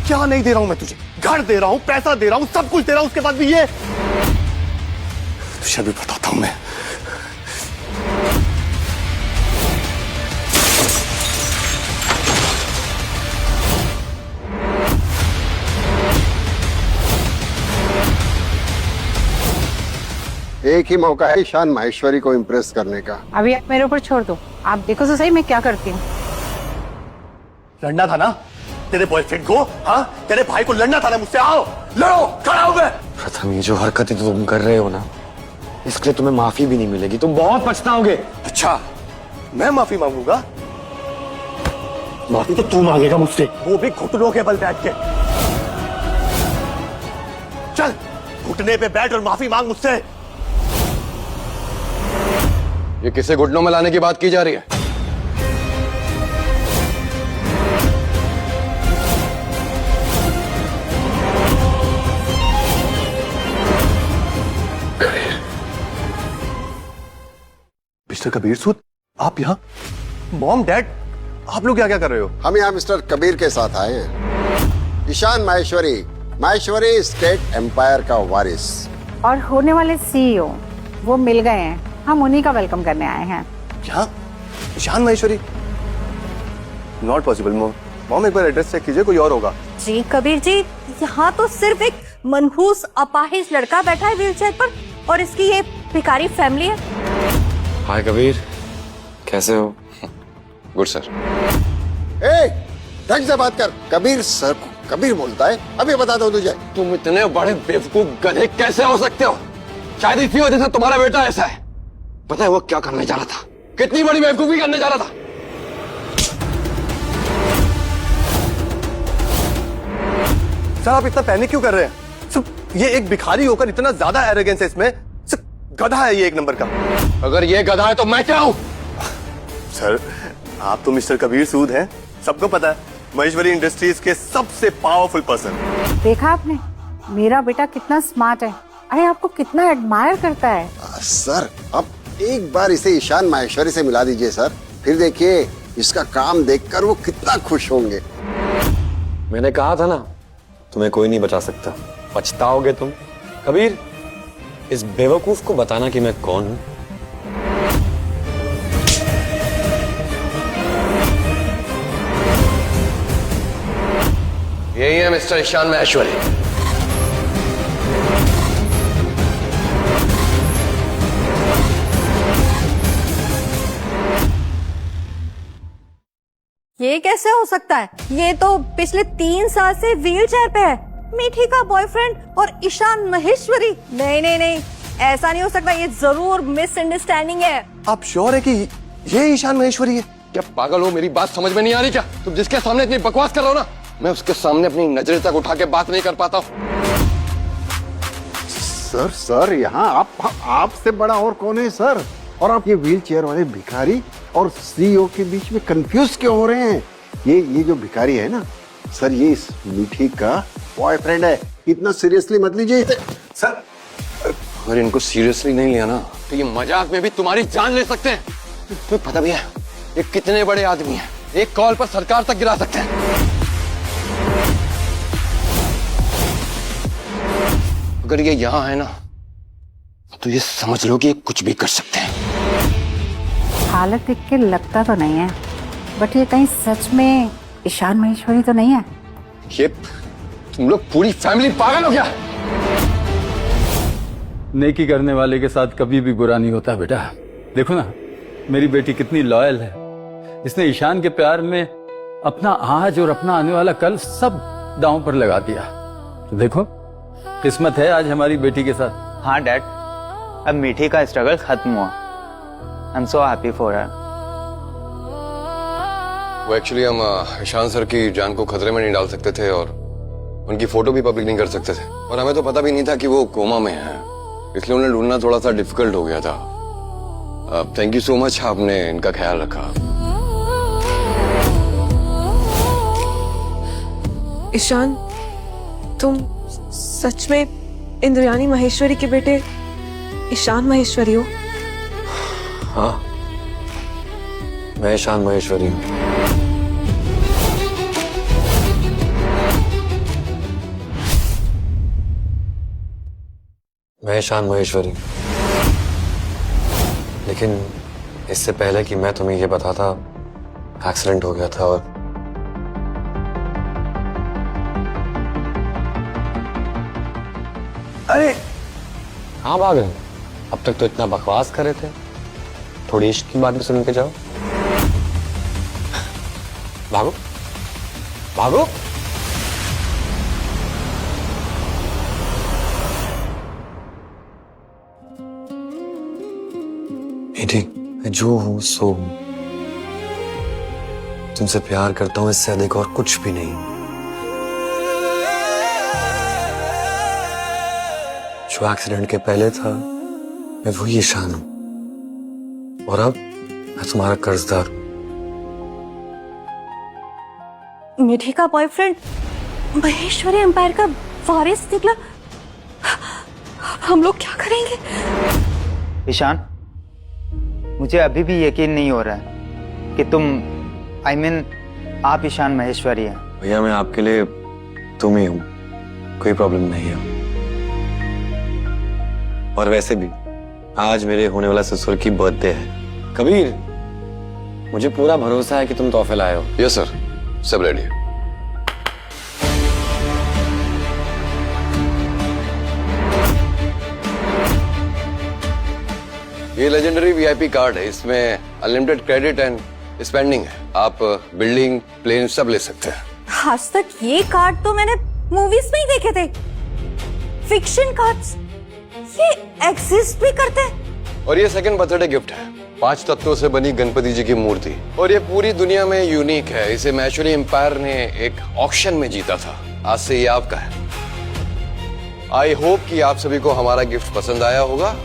क्या नहीं दे रहा हूं मैं तुझे? घर दे रहा हूं, पैसा दे रहा हूं, सब कुछ दे रहा हूं, उसके बाद भी ये। तुझे भी बताता हूं मैं। एक ही मौका है ईशान माहेश्वरी को इम्प्रेस करने का। अभी आप मेरे ऊपर छोड़ दो, आप देखो तो सही मैं क्या करती हूँ। लड़ना था ना तेरे बॉयफ्रेंड को? हाँ, तेरे भाई को लड़ना था ना मुझसे। आओ लड़ो, खड़ा हो गए। प्रथम, ये जो हरकतें तुम कर रहे हो ना, इसके लिए तुम्हें माफी भी नहीं मिलेगी, तुम बहुत पछताओगे। अच्छा, मैं माफी मांगूंगा? माफी तो तू मांगेगा मुझसे, वो भी घुटनों के बल बैठ के। चल घुटने पे बैठ और माफी मांग मुझसे। ये किसे घुटनों में लाने की बात की जा रही है? मिस्टर कबीर सूद, आप यहाँ? मॉम, डैड, आप लोग क्या क्या कर रहे हो? हम यहाँ मिस्टर कबीर के साथ आए हैं। ईशान माहेश्वरी, माहेश्वरी स्टेट एम्पायर का वारिस और होने वाले सीईओ वो मिल गए हैं, हम उन्हीं का वेलकम करने आए हैं। क्या? Ishaan Maheshwari? Not possible mom. Mom एक बार एड्रेस चेक कीजिए, कोई और होगा। जी कबीर जी, यहाँ तो सिर्फ एक मनहूस अपाहिज लड़का बैठा है व्हीलचेयर पर और इसकी ये भिखारी फैमिली है। हाय कबीर, कैसे हो? Good sir. ए, ढंग से बात कर। कबीर सर को कबीर बोलता है, अभी बताता हूँ तुझे। तुम इतने बड़े बेवकूफ गधे कैसे हो सकते हो? शायद इसी वजह से तुम्हारा बेटा ऐसा है। पता है वो क्या करने जा रहा था? कितनी बड़ी बेवकूफी करने जा रहा था। सर आप इतना पैनिक क्यों कर रहे हैं? ये एक भिखारी होकर इतना ज्यादा एरोगेंस है इसमें। गधा है ये एक नंबर का। अगर ये गधा है तो मैं क्या हूँ? सर आप तो मिस्टर कबीर सूद हैं, सबको पता है। महेश्वरी इंडस्ट्रीज के सबसे पावरफुल पर्सन। देखा आपने मेरा बेटा कितना स्मार्ट है, अरे आपको कितना एडमायर करता है। सर अब एक बार इसे ईशान माहेश्वरी से मिला दीजिए सर, फिर देखिए इसका काम देखकर वो कितना खुश होंगे। मैंने कहा था ना, तुम्हें कोई नहीं बचा सकता, पछताओगे तुम। कबीर, इस बेवकूफ को बताना कि मैं कौन हूं। यही है मिस्टर ईशान माहेश्वरी। ये कैसे हो सकता है? ये तो पिछले 3 साल से व्हील चेयर पे है। मीठी का बॉयफ्रेंड और ईशान माहेश्वरी? नहीं नहीं नहीं, ऐसा नहीं हो सकता, ये जरूर मिसअंडरस्टैंडिंग है। आप श्योर है कि ये ईशान माहेश्वरी है? क्या पागल हो? मेरी बात समझ में नहीं आ रही क्या? तुम जिसके सामने इतनी बकवास कर रहे हो ना, मैं उसके सामने अपनी नजरें तक उठा के बात नहीं कर पाता हूँ। सर यहाँ आपसे बड़ा और कौन है सर? और आप ये व्हील चेयर वाले भिखारी और सीईओ के बीच में कंफ्यूज क्यों हो रहे हैं? ये जो भिखारी है ना सर, ये इस मीठी का बॉयफ्रेंड है। इतना सीरियसली मत लीजिए सर। अगर इनको सीरियसली नहीं लिया ना तो ये मजाक में भी तुम्हारी जान ले सकते हैं। तुम्हें पता भी है ये कितने बड़े आदमी हैं, एक कॉल पर सरकार तक गिरा सकते हैं। अगर ये यहाँ है ना तो ये समझ लो कि ये कुछ भी कर सकते हैं। हालत देख के लगता तो नहीं है, बट ये कहीं सच में ईशान माहेश्वरी तो नहीं है। ये तुम लोग पूरी फैमिली पागल हो गया। नेकी करने वाले के साथ कभी भी बुरा नहीं होता बेटा। देखो ना, मेरी बेटी कितनी लॉयल है। इसने ईशान के प्यार में अपना आज और अपना आने वाला कल सब दांव पर लगा दिया। तो देखो, किस्मत है आज हमारी बेटी के साथ। हाँ डैड, अब मीठी का स्ट्रगल खत्म हुआ। I am so happy for her. वो एक्चुअली हम ईशान सर की जान को खतरे में नहीं डाल सकते थे और उनकी फोटो भी पब्लिक नहीं कर सकते थे, और हमें तो पता भी नहीं था कि वो कोमा में है, इसलिए उन्हें ढूंढना थोड़ा सा डिफिकल्ट हो गया था। थैंक यू सो मच, आपने इनका ख्याल रखा। ईशान, तुम सच में इंद्रयानी माहेश्वरी के बेटे ईशान माहेश्वरी हो? हाँ, मैं ईशान माहेश्वरी हूँ। मैं ईशान माहेश्वरी, लेकिन इससे पहले कि मैं तुम्हें ये बताता, एक्सीडेंट हो गया था और अरे हाँ भाग गए। अब तक तो इतना बकवास कर रहे थे, थोड़ी इश्क की बात भी सुन के जाओ। भागो भागो। मीठी, मैं जो हूं सो हूं। तुमसे प्यार करता हूं, इससे अधिक और कुछ भी नहीं। जो एक्सीडेंट के पहले था मैं वही ईशान हूं, और अब मैं तुम्हारा कर्जदार हूं। मीठी का बॉयफ्रेंड महेश्वरी एम्पायर का वारिस निकला। हम लोग क्या करेंगे? ईशान, मुझे अभी भी यकीन नहीं हो रहा है कि तुम आप ईशान महेश्वरी हैं। भैया मैं आपके लिए तुम ही हूँ, कोई प्रॉब्लम नहीं है। और वैसे भी आज मेरे होने वाला ससुर की बर्थडे है। कबीर, मुझे पूरा भरोसा है कि तुम तोहफे लाए हो। यस सर, सब रेडी है। ये लेजेंडरी वीआईपी कार्ड है, इसमें अनलिमिटेड क्रेडिट एंड स्पेंडिंग है। आप बिल्डिंग, प्लेन सब ले सकते हैं। आज तक ये कार्ड तो मैंने मूवीज में ही देखे थे। फिक्शन कार्ड्स ये एग्जिस्ट भी करते हैं। और ये सेकंड बर्थडे गिफ्ट है, 5 तत्वों से बनी गणपति जी की मूर्ति, और ये पूरी दुनिया में यूनिक है। इसे मैशूरी एम्पायर ने एक ऑक्शन में जीता था। आज से ये आपका है। आई होप कि आप सभी को हमारा गिफ्ट पसंद आया होगा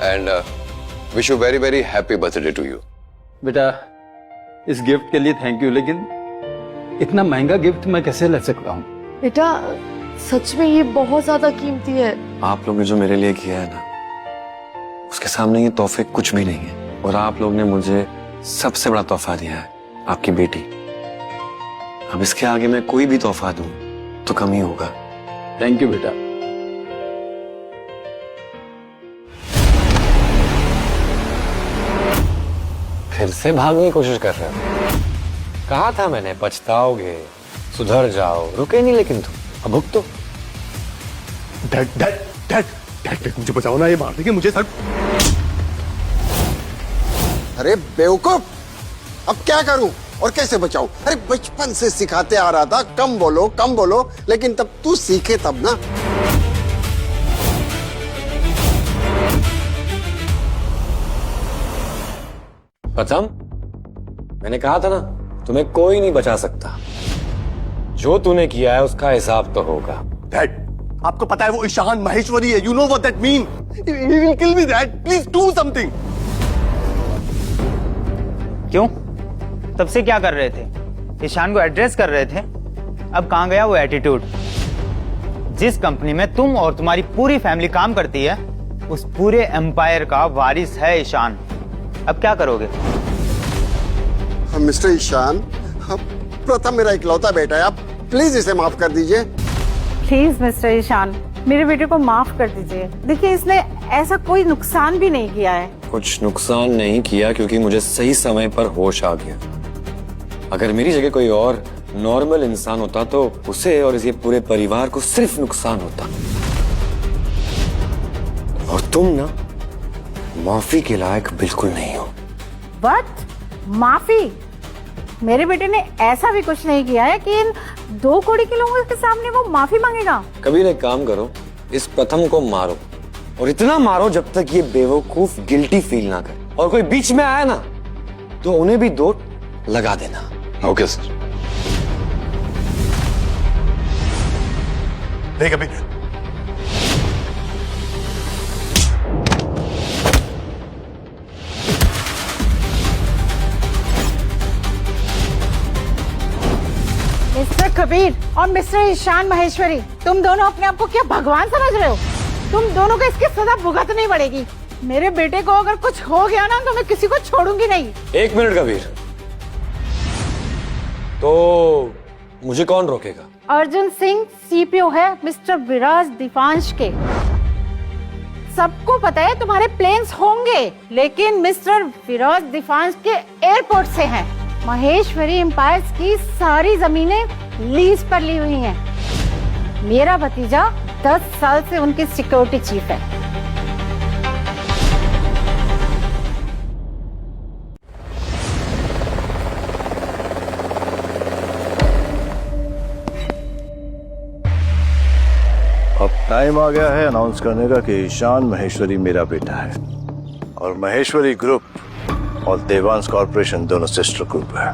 and wish you very very happy birthday to you. बेटा, इस गिफ्ट के लिए थैंक यू, लेकिन इतना महंगा गिफ्ट मैं कैसे ले सकता हूँ? बेटा सच में ये बहुत ज्यादा कीमती है। आप लोग ने जो मेरे लिए किया है ना, उसके सामने ये तोहफे कुछ भी नहीं है। और आप लोग ने मुझे सबसे बड़ा तोहफा दिया है, आपकी बेटी। अब इसके आगे मैं कोई भी तोहफा दूं तो कम ही होगा। थैंक यू बेटा। फिर से भागने की कोशिश कर रहे हो? कहा था मैंने, पछताओगे, सुधर जाओ। रुके नहीं लेकिन तुम, अब भुगतो। डैड डैड डैड डैड मुझे बचाओ ना, ये मार देंगे मुझे सर। अरे बेवकूफ, अब क्या करूं और कैसे बचाऊं? अरे बचपन से सिखाते आ रहा था कम बोलो, लेकिन तब तू सीखे तब ना। प्रथम, मैंने कहा था ना, तुम्हें कोई नहीं बचा सकता। जो तूने किया है उसका हिसाब तो होगा। डैड, आपको पता है वो ईशान महेश्वरी है। You know what that mean? He will kill me dad, please do something. क्यों? तब से क्या कर रहे थे? ईशान को एड्रेस कर रहे थे। अब कहां गया वो एटीट्यूड? जिस कंपनी में तुम और तुम्हारी पूरी फैमिली काम करती है, उस पूरे एम्पायर का वारिस है ईशान। अब क्या करोगे? मिस्टर ईशान, प्रथम मेरा इकलौता बेटा है, आप प्लीज इसे माफ कर दीजिए। प्लीज मिस्टर ईशान, मेरे बेटे को माफ कर दीजिए। देखिए, इसने ऐसा कोई नुकसान भी नहीं किया है। कुछ नुकसान नहीं किया क्योंकि मुझे सही समय पर होश आ गया। अगर मेरी जगह कोई और नॉर्मल इंसान होता तो उसे और इस पूरे परिवार को सिर्फ नुकसान होता। और तुम ना माफी के लायक बिल्कुल नहीं हो। व्हाट? माफी? मेरे बेटे ने ऐसा भी कुछ नहीं किया है कि इन 2 कौड़ी के लोगों के सामने वो माफी मांगेगा। कबीर, एक काम करो, इस प्रथम को मारो, और इतना मारो जब तक ये बेवकूफ गिल्टी फील ना करे। और कोई बीच में आया ना तो उन्हें भी 2 लगा देना। Okay sir. नहीं कबीर, मिस्टर कबीर और मिस्टर ईशान महेश्वरी, तुम दोनों अपने आप को क्या भगवान समझ रहे हो? तुम दोनों को इसकी सजा भुगतनी पड़ेगी। मेरे बेटे को अगर कुछ हो गया ना तो मैं किसी को छोड़ूंगी नहीं। 1 मिनट कबीर, तो मुझे कौन रोकेगा? अर्जुन सिंह सीपीओ है मिस्टर विराज दीपांश के। सबको पता है तुम्हारे प्लेन्स होंगे, लेकिन मिस्टर विराज दीपांश के एयरपोर्ट से हैं। महेश्वरी एम्पायर्स की सारी जमीनें लीज पर ली हुई हैं। मेरा भतीजा 10 साल से उनकी सिक्योरिटी चीफ है। अब टाइम आ गया है अनाउंस करने का कि ईशान महेश्वरी मेरा बेटा है, और महेश्वरी ग्रुप और देवांश कॉर्पोरेशन दोनों सिस्टर ग्रुप है।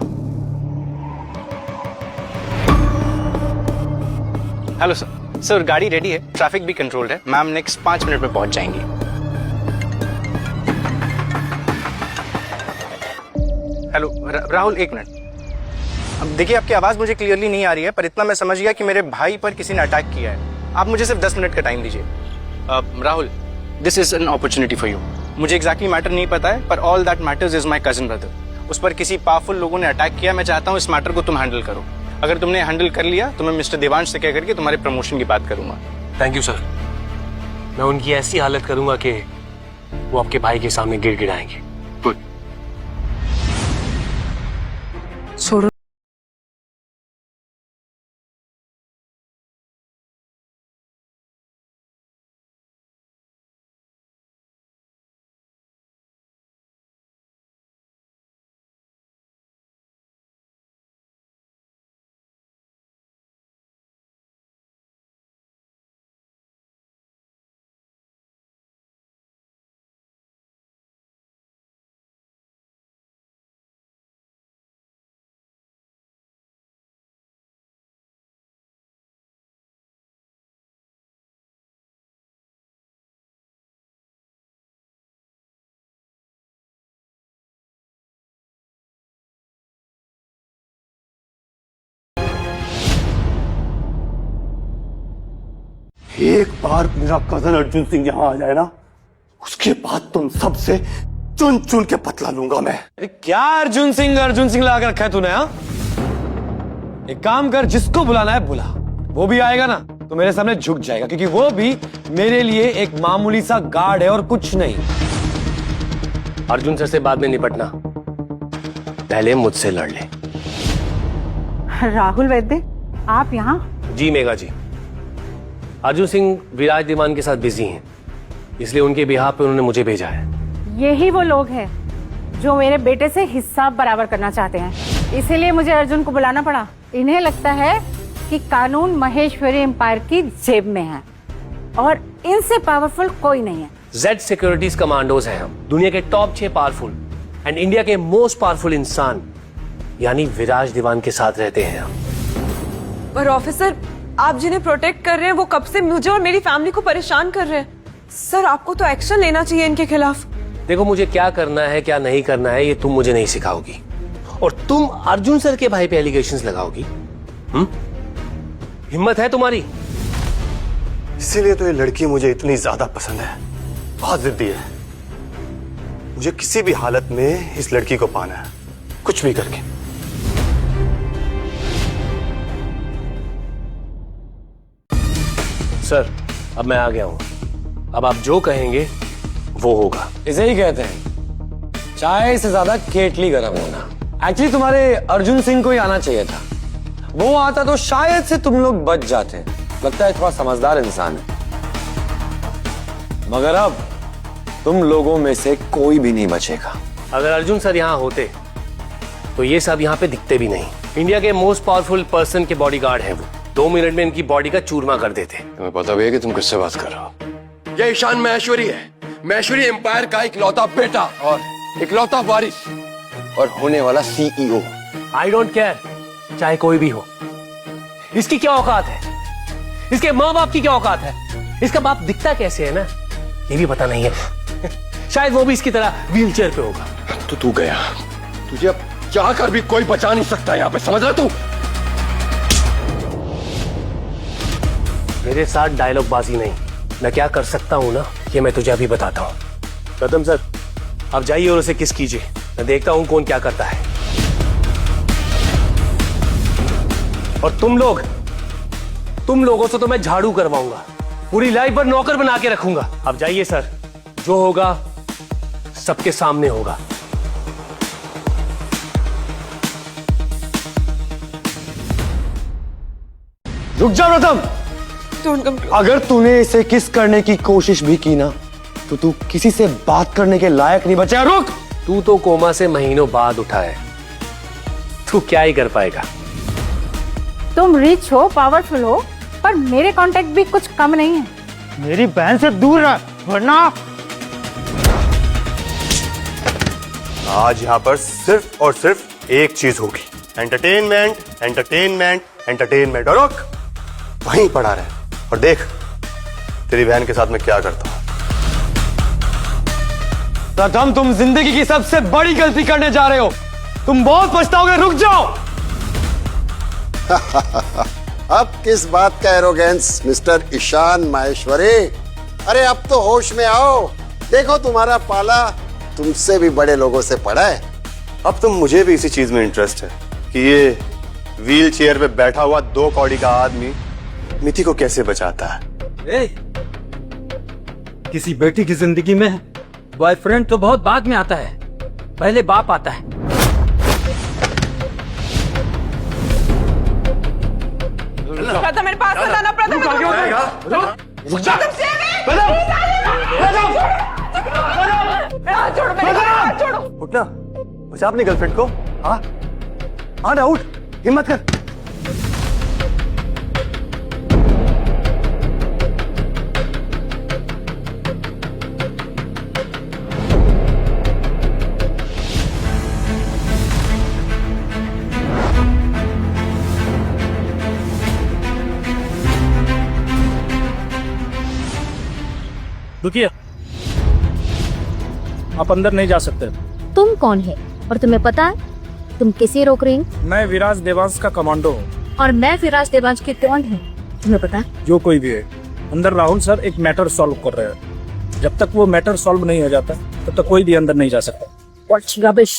Hello sir. सर गाड़ी रेडी है, ट्रैफिक भी कंट्रोल्ड है। मैम नेक्स्ट 5 मिनट में पहुंच जाएंगी। Hello Rahul, 1 minute. अब देखिए, आपकी आवाज़ मुझे क्लियरली नहीं आ रही है, पर इतना मैं समझ गया कि मेरे भाई पर किसी ने अटैक किया है। आप मुझे सिर्फ 10 मिनट का टाइम दीजिए। Rahul, this is an opportunity for you. मुझे एग्जैक्टली मैटर नहीं पता है, पर all that matters is my cousin brother. उस पर किसी पावरफुल लोगों ने अटैक किया। मैं चाहता हूँ इस मैटर को तुम हैंडल करो। अगर तुमने हैंडल कर लिया तो मैं मिस्टर देवांश से कह करके तुम्हारे प्रमोशन की बात करूंगा। Thank you sir. मैं उनकी ऐसी हालत करूंगा कि वो आपके भाई के सामने गिड़गिड़ाएंगे। गुड। छोड़ो। एक बार मेरा कजन अर्जुन सिंह यहाँ आ जाए ना, उसके बाद तुम सबसे चुन चुन के पतला लूंगा मैं। क्या अर्जुन सिंह ला कर रखा है तूने? एक काम कर, जिसको बुलाना है बुला, वो भी आएगा ना तो मेरे सामने झुक जाएगा, क्योंकि वो भी मेरे लिए एक मामूली सा गार्ड है और कुछ नहीं। अर्जुन सर से बाद में निपटना, पहले मुझसे लड़ ले। राहुल वैद्य, आप यहाँ? जी मेघा जी, अर्जुन सिंह विराज दीवान के साथ बिजी हैं, इसलिए उनके बिहाफ पे उन्होंने मुझे भेजा है। यही वो लोग हैं जो मेरे बेटे से हिस्सा बराबर करना चाहते हैं, इसीलिए मुझे अर्जुन को बुलाना पड़ा। इन्हें लगता है कि कानून महेश्वरी एम्पायर की जेब में है और इनसे पावरफुल कोई नहीं है। जेड सिक्योरिटीज कमांडोज हैं हम, दुनिया के टॉप 6 पावरफुल एंड इंडिया के मोस्ट पावरफुल इंसान यानी विराज दीवान के साथ रहते हैं हम। पर ऑफिसर, आप जिन्हें प्रोटेक्ट कर रहे हैं वो कब से मुझे और मेरी फैमिली को परेशान कर रहे हैं। सर, आपको तो एक्शन लेना चाहिए इनके खिलाफ। देखो, मुझे क्या करना है क्या नहीं करना है ये तुम मुझे नहीं सिखाओगी, और तुम अर्जुन सर के भाई पे एलिगेशंस लगाओगी। हिम्मत है तुम्हारी? इसीलिए तो ये लड़की मुझे इतनी ज्यादा पसंद है, बहुत जिद्दी है। मुझे किसी भी हालत में इस लड़की को पाना है, कुछ भी करके। सर, अब मैं आ गया हूं, अब आप जो कहेंगे वो होगा। इसे ही कहते हैं चाय से ज्यादा केटली गर्म होना। एक्चुअली तुम्हारे अर्जुन सिंह को ही आना चाहिए था, वो आता तो शायद से तुम लोग बच जाते। लगता है थोड़ा समझदार इंसान है, मगर अब तुम लोगों में से कोई भी नहीं बचेगा। अगर अर्जुन सर यहाँ होते तो ये सब यहाँ पे दिखते भी नहीं। इंडिया के मोस्ट पावरफुल पर्सन के बॉडीगार्ड हैं वो, 2 मिनट में इनकी बॉडी का चूरमा कर देते। तुम्हें पता भी है कि तुम किससे बात कर रहे हो? ये ईशान महेश्वरी है, महेश्वरी एम्पायर का इकलौता बेटा और इकलौता वारिस और होने वाला CEO। आई डोंट केयर, चाहे कोई भी हो। इसकी क्या औकात है, इसके माँ बाप की क्या औकात है, इसका बाप दिखता कैसे है ना, ये भी पता नहीं है। शायद वो भी इसकी तरह व्हीलचेयर पे होगा। तो तू गया, तुझे अब चाह कर भी कोई बचा नहीं सकता यहाँ पे, समझ रहा तू? मेरे साथ डायलॉग बाजी नहीं, मैं क्या कर सकता हूं ना ये मैं तुझे अभी बताता हूं। गौतम सर, आप जाइए और उसे किस कीजिए, मैं देखता हूं कौन क्या करता है। और तुम लोगों से तो मैं झाड़ू करवाऊंगा, पूरी लाइफ पर नौकर बना के रखूंगा। अब जाइए सर, जो होगा सबके सामने होगा। रुक जा गौतम, अगर तूने इसे किस करने की कोशिश भी की ना तो तू किसी से बात करने के लायक नहीं बचा। रुक, तू तो कोमा से महीनों बाद उठा है, तू क्या ही कर पाएगा। तुम रिच हो, पावरफुल हो, पर मेरे कांटेक्ट भी कुछ कम नहीं है। मेरी बहन से दूर रह, वरना आज यहाँ पर सिर्फ और सिर्फ एक चीज होगी, एंटरटेनमेंट, एंटरटेनमेंट, एंटरटेनमेंट। और रुक, वहीं पड़ा रहे और देख तेरी बहन के साथ मैं क्या करता हूं। प्रथम, तुम जिंदगी की सबसे बड़ी गलती करने जा रहे हो, तुम बहुत पछताओगे। रुक जाओ। अब किस बात का एरोगेंस मिस्टर ईशान माहेश्वरी? अरे अब तो होश में आओ, देखो तुम्हारा पाला तुमसे भी बड़े लोगों से पड़ा है। अब तो मुझे भी इसी चीज में इंटरेस्ट है कि ये व्हील चेयर पे बैठा हुआ 2 कौड़ी का आदमी मिति को कैसे बचाता है। किसी बेटी की जिंदगी में बॉयफ्रेंड तो बहुत बाद में आता है, पहले बाप आता है। प्रथम मेरे पास मत आना, प्रथम उठना, बचा अपनी गर्लफ्रेंड को। हाँ ना, उठ, हिम्मत कर। रुकिए, आप अंदर नहीं जा सकते। तुम कौन है और तुम्हें पता है तुम किसे रोक रही हो? मैं विराज देवांश का कमांडो हूँ। और मैं विराज देवांश की कौन हूँ तुम्हें पता है? जो कोई भी है, अंदर राहुल सर एक मैटर सॉल्व कर रहे हैं। जब तक वो मैटर सॉल्व नहीं हो जाता तब तक कोई भी अंदर नहीं जा सकता। What rubbish!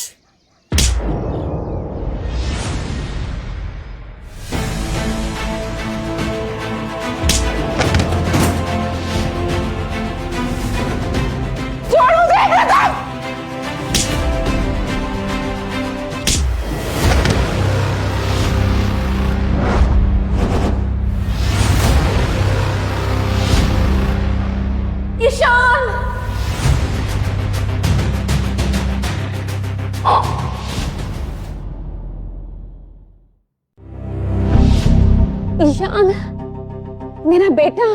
ईशान! ईशान, मेरा बेटा।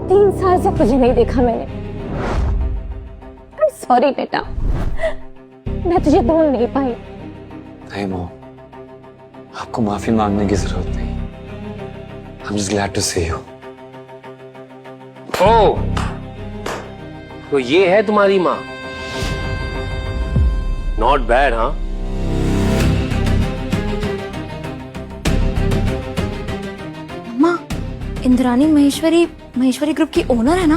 तीन साल से तुझे नहीं देखा मैंने। सॉरी बेटा, मैं तुझे ढूंढ नहीं पाई। नहीं मॉम, आपको माफी मांगने की जरूरत नहीं। I'm just glad to see you. ओ, तो ये है तुम्हारी माँ। नॉट बैड, हाँ? माँ, इंद्रानी महेश्वरी ग्रुप की ओनर है ना?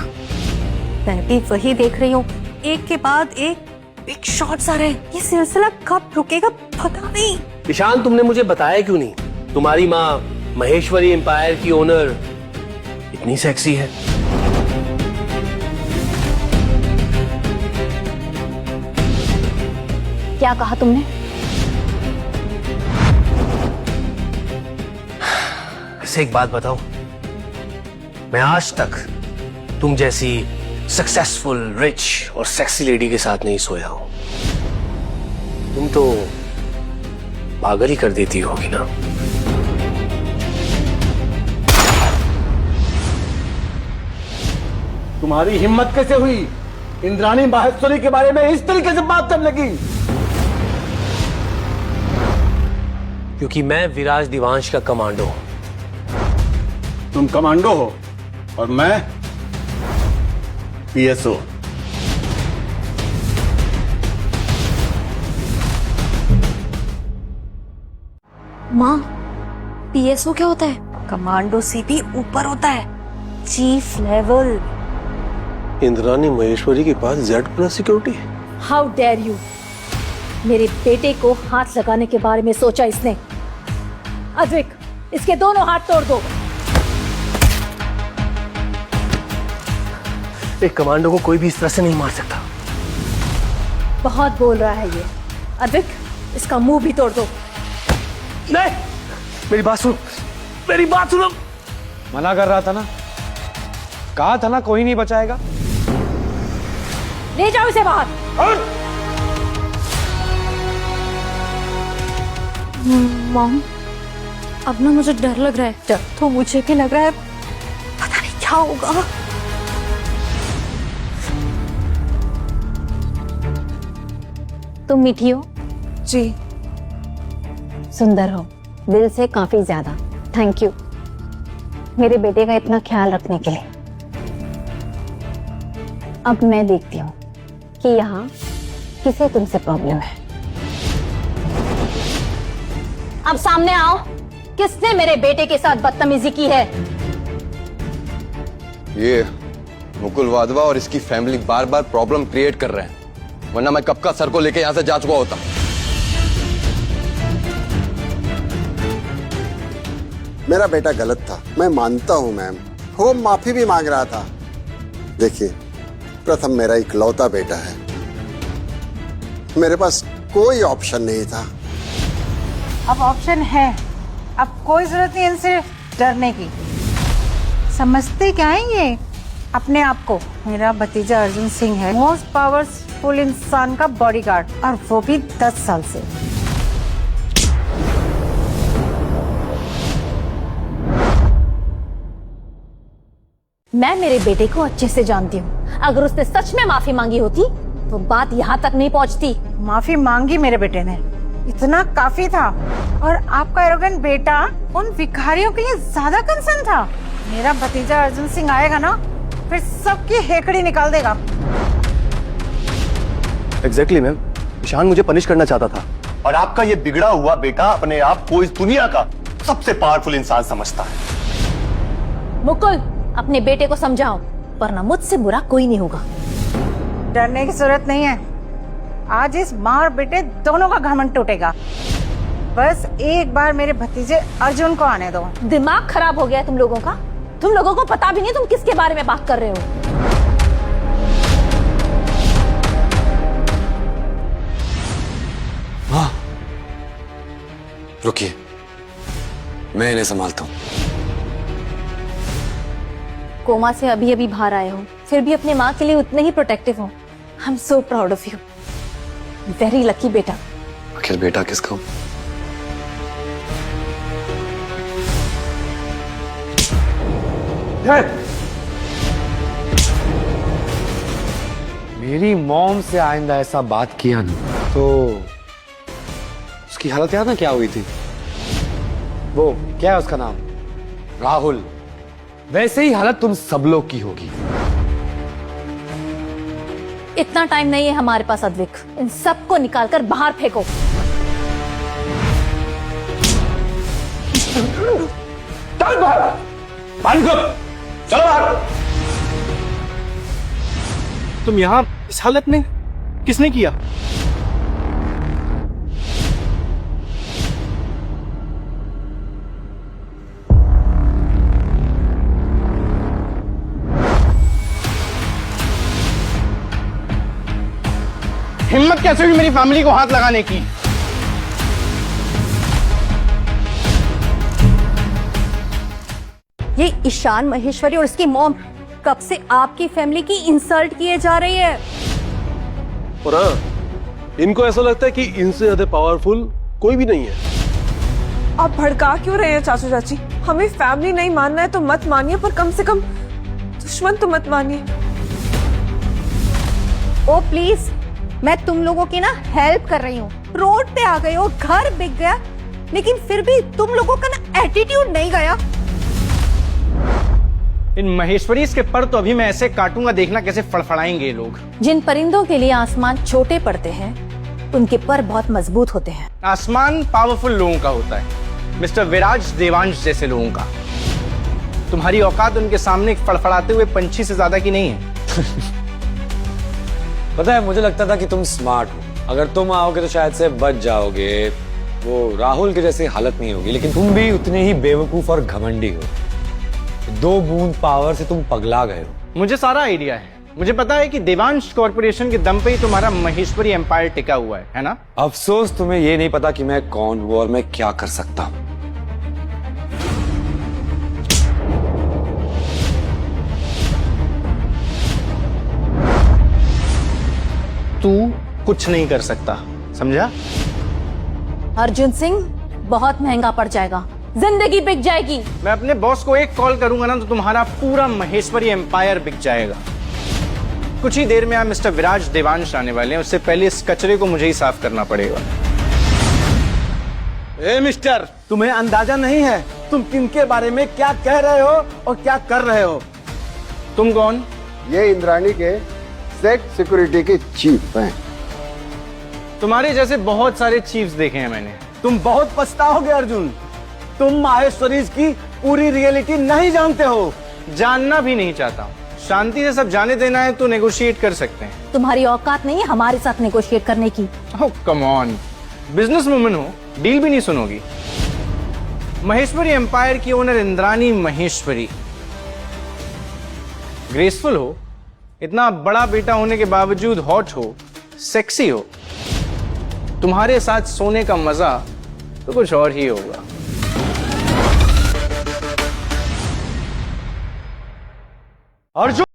मैं भी वही देख रही हूँ, एक के बाद एक बिग शॉट्स आ रहे हैं। ये सिलसिला कब रुकेगा पता नहीं। ईशान, तुमने मुझे बताया क्यों नहीं? तुम्हारी माँ महेश्वरी एम्पायर की ओनर इतनी सेक्सी है। क्या कहा तुमने? वैसे एक बात बताऊं, मैं आज तक तुम जैसी सक्सेसफुल, रिच और सेक्सी लेडी के साथ नहीं सोया हूं। तुम तो पागल ही कर देती होगी ना। तुम्हारी हिम्मत कैसे हुई इंद्राणी माहेश्वरी के बारे में इस तरीके से बात करने की? क्योंकि मैं विराज दिवांश का कमांडो हूं। तुम कमांडो हो और मैं पीएसओ। माँ, पीएसओ क्या होता है? कमांडो से भी ऊपर होता है, चीफ लेवल। इंद्राणी महेश्वरी के पास Z+ security. How dare you! मेरे बेटे को हाथ लगाने के बारे में सोचा इसने। अद्विक, इसके दोनों हाथ तोड़ दो। एक कमांडो को कोई भी इस तरह से नहीं मार सकता। बहुत बोल रहा है ये। अद्विक, इसका मुंह भी तोड़ दो। नहीं, मेरी बात सुनो, मेरी बात सुनो। मना कर रहा था ना, कहा था ना कोई नहीं बचाएगा। ले जाओ इसे बाहर। मॉम, अब ना मुझे डर लग रहा है। डर तो मुझे भी लग रहा है, पता नहीं क्या होगा। तुम मीठी हो? जी। सुंदर हो, दिल से काफी ज्यादा। थैंक यू मेरे बेटे का इतना ख्याल रखने के लिए। अब मैं देखती हूँ कि यहाँ किसे तुमसे प्रॉब्लम है। अब सामने आओ, किसने मेरे बेटे के साथ बदतमीजी की है? ये मुकुल वाधवा और इसकी फैमिली बार बार प्रॉब्लम क्रिएट कर रहे हैं, वरना मैं कब का सर को लेके यहां से जा चुका होता। मेरा बेटा गलत था, मैं मानता हूं मैम, वो माफी भी मांग रहा था। देखिए प्रथम मेरा इकलौता बेटा है, मेरे पास कोई ऑप्शन नहीं था। अब ऑप्शन है, अब कोई जरूरत नहीं इनसे डरने की। समझते क्या है ये अपने आप को? मेरा भतीजा अर्जुन सिंह है मोस्ट पावरफुल इंसान का बॉडीगार्ड, और वो भी 10 साल से। मैं मेरे बेटे को अच्छे से जानती हूँ, अगर उसने सच में माफी मांगी होती तो बात यहाँ तक नहीं पहुँचती। माफी मांगी मेरे बेटे ने, इतना काफी था। और आपका एरोगेंट बेटा उन भिखारियों के लिए ज्यादा कंसर्न था। मेरा भतीजा अर्जुन सिंह आएगा ना, फिर सबकी हेकड़ी निकाल देगा। एग्जैक्टली मैम, ईशान मुझे पनिश करना चाहता था, और आपका ये बिगड़ा हुआ बेटा अपने आप को इस दुनिया का सबसे पावरफुल इंसान समझता है। मुकुल, अपने बेटे को समझाओ, वरना मुझसे बुरा कोई नहीं होगा। डरने की जरूरत नहीं है, आज इस माँ और बेटे दोनों का घमंड टूटेगा। बस एक बार मेरे भतीजे अर्जुन को आने दो। दिमाग खराब हो गया तुम लोगों का? तुम लोगों को पता भी नहीं तुम किसके बारे में बात कर रहे हो। हाँ, रुकिए, मैं इन्हें संभालता हूँ। कोमा से अभी अभी बाहर आए हो, फिर भी अपने माँ के लिए उतने ही प्रोटेक्टिव हो। I am so proud of you, very lucky बेटा। आखिर बेटा किसका? मेरी मॉम से आइंदा ऐसा बात किया ना तो उसकी हालत याद ना क्या हुई थी? वो क्या है उसका नाम, राहुल, वैसे ही हालत तुम सब लोग की होगी। इतना टाइम नहीं है हमारे पास अद्विक, इन सबको निकालकर बाहर फेंको। चल बाहर, चलो बाहर। तुम यहाँ इस हालत में किसने किया? हिम्मत कैसे हुई मेरी फैमिली को हाथ लगाने की? ये ईशान महेश्वरी और इसकी मॉम कब से आपकी फैमिली की इंसल्ट किए जा रही है। और हाँ, इनको ऐसा लगता है कि इनसे ज्यादा पावरफुल कोई भी नहीं है। आप भड़का क्यों रहे हैं चाचू चाची? हमें फैमिली नहीं मानना है तो मत मानिए, पर कम से कम दुश्मन तो मत मानिए। ओ प्लीज, मैं तुम लोगों की ना हेल्प कर रही हूँ। रोड पे आ गए हो, घर बिक गया, लेकिन फिर भी तुम लोगों का ना एटीट्यूड नहीं गया। इन महेश्वरी के पर तो अभी मैं ऐसे काटूंगा, देखना कैसे फड़फड़ाएंगे ये लोग। जिन परिंदों के लिए आसमान छोटे पड़ते हैं, उनके पर बहुत मजबूत होते हैं। आसमान पावरफुल लोगों का होता है, मिस्टर विराज देवांश जैसे लोगों का। तुम्हारी औकात उनके सामने फड़फड़ाते हुए पंछी से ज्यादा की नहीं है। पता है, मुझे लगता था कि तुम स्मार्ट हो, अगर तुम आओगे तो शायद से बच जाओगे, वो राहुल के जैसी हालत नहीं होगी। लेकिन तुम भी उतने ही बेवकूफ और घमंडी हो। 2 बूंद पावर से तुम पगला गए हो। मुझे सारा आइडिया है, मुझे पता है कि देवांश कॉर्पोरेशन के दम पे ही तुम्हारा महेश्वरी एम्पायर टिका हुआ है ना? अफसोस तुम्हें ये नहीं पता कि मैं कौन हूं और मैं क्या कर सकता हूं। तू कुछ नहीं कर सकता, समझा? अर्जुन सिंह, बहुत महंगा पड़ जाएगा, जिंदगी बिक जाएगी। मैं अपने बॉस को एक कॉल करूंगा ना तो तुम्हारा पूरा महेश्वरी एम्पायर बिक जाएगा। कुछ ही देर में आप मिस्टर विराज देवांश आने वाले हैं, उससे पहले इस कचरे को मुझे ही साफ करना पड़ेगा। ए मिस्टर, तुम्हें अंदाजा नहीं है तुम किनके बारे में क्या कह रहे हो और क्या कर रहे हो? तुम कौन? ये इंद्राणी के सेक्ट सिक्योरिटी के चीफ हैं। तुम्हारे जैसे बहुत सारे चीफ्स देखे हैं मैंने। तुम बहुत पछताओगे अर्जुन, तुम माहेश्वरी की पूरी रियलिटी नहीं जानते हो। जानना भी नहीं चाहता हूँ। शांति से सब जाने देना है तो नेगोशिएट कर सकते हैं। तुम्हारी औकात नहीं है हमारे साथ नेगोशिएट करने की। ओह कम ऑन, बिजनेस वुमन हो, डील भी नहीं सुनोगी। महेश्वरी एम्पायर की ओनर इंद्रानी महेश्वरी ग्रेसफुल हो, इतना बड़ा बेटा होने के बावजूद हॉट हो, सेक्सी हो, तुम्हारे साथ सोने का मजा तो कुछ और ही होगा। अर्जुन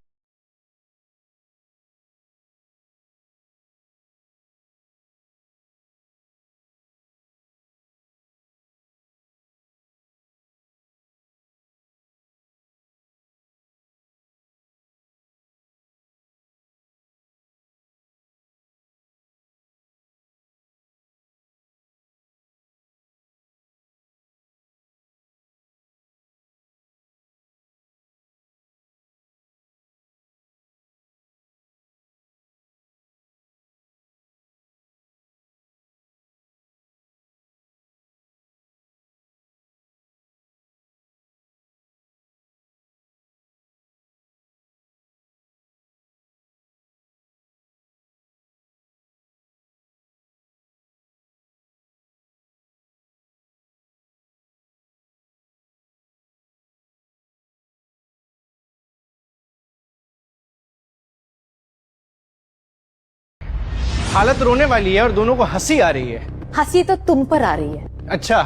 हालत रोने वाली है और दोनों को हंसी आ रही है। हंसी तो तुम पर आ रही है। अच्छा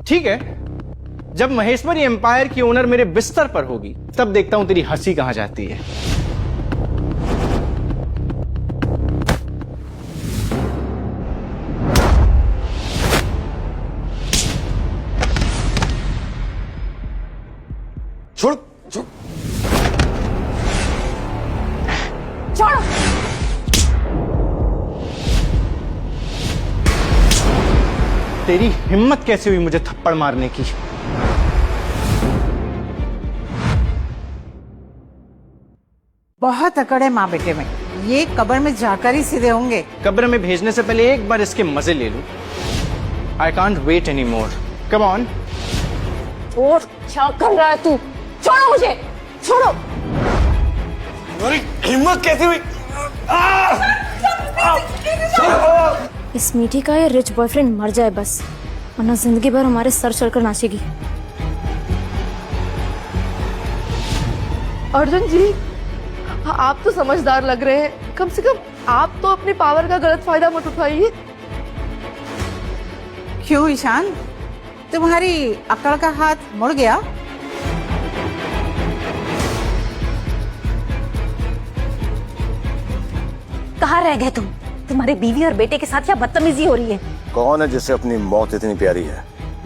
ठीक है, जब महेश्वरी एम्पायर की ओनर मेरे बिस्तर पर होगी तब देखता हूं तेरी हंसी कहां जाती है। छोड़ छोड़ छोड़ो। तेरी हिम्मत कैसे हुई मुझे थप्पड़ मारने की? बहुत अकड़ है माँ बेटे में, ये कब्र में जाकर ही सीधे होंगे। कब्र में भेजने से पहले एक बार इसके मजे ले लूं। I can't wait any more, come on. और क्या कर रहा है तू? छोड़ो मुझे, छोड़ो। हिम्मत कैसे हुई? इस मीठी का ये रिच बॉयफ्रेंड मर जाए बस, वरना जिंदगी भर हमारे सर चढ़कर नाचेगी। अर्जुन जी, आप तो समझदार लग रहे हैं, कम से कम आप तो अपनी पावर का गलत फायदा मत उठाइए। क्यों ईशान, तुम्हारी अकड़ का हाथ मुड़ गया? कहाँ रह गए तुम? तुम्हारी बीवी और बेटे के साथ क्या बदतमीजी हो रही है? कौन है जिसे अपनी मौत इतनी प्यारी है?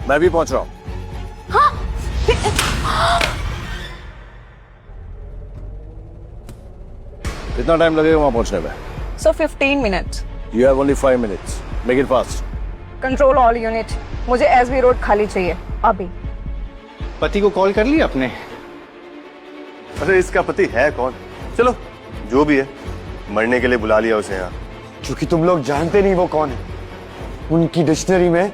मैं भी पहुंच रहा हूँ। कितना टाइम लगेगा वहां पहुंचने में? So 15 minutes. You have only 5 minutes. Make it fast. Control all unit, मुझे एसबी रोड खाली चाहिए अभी। पति को कॉल कर लिया आपने? अरे इसका पति है कौन? चलो जो भी है, मरने के लिए बुला लिया उसे यहाँ। क्योंकि तुम लोग जानते नहीं वो कौन है। उनकी डिक्शनरी में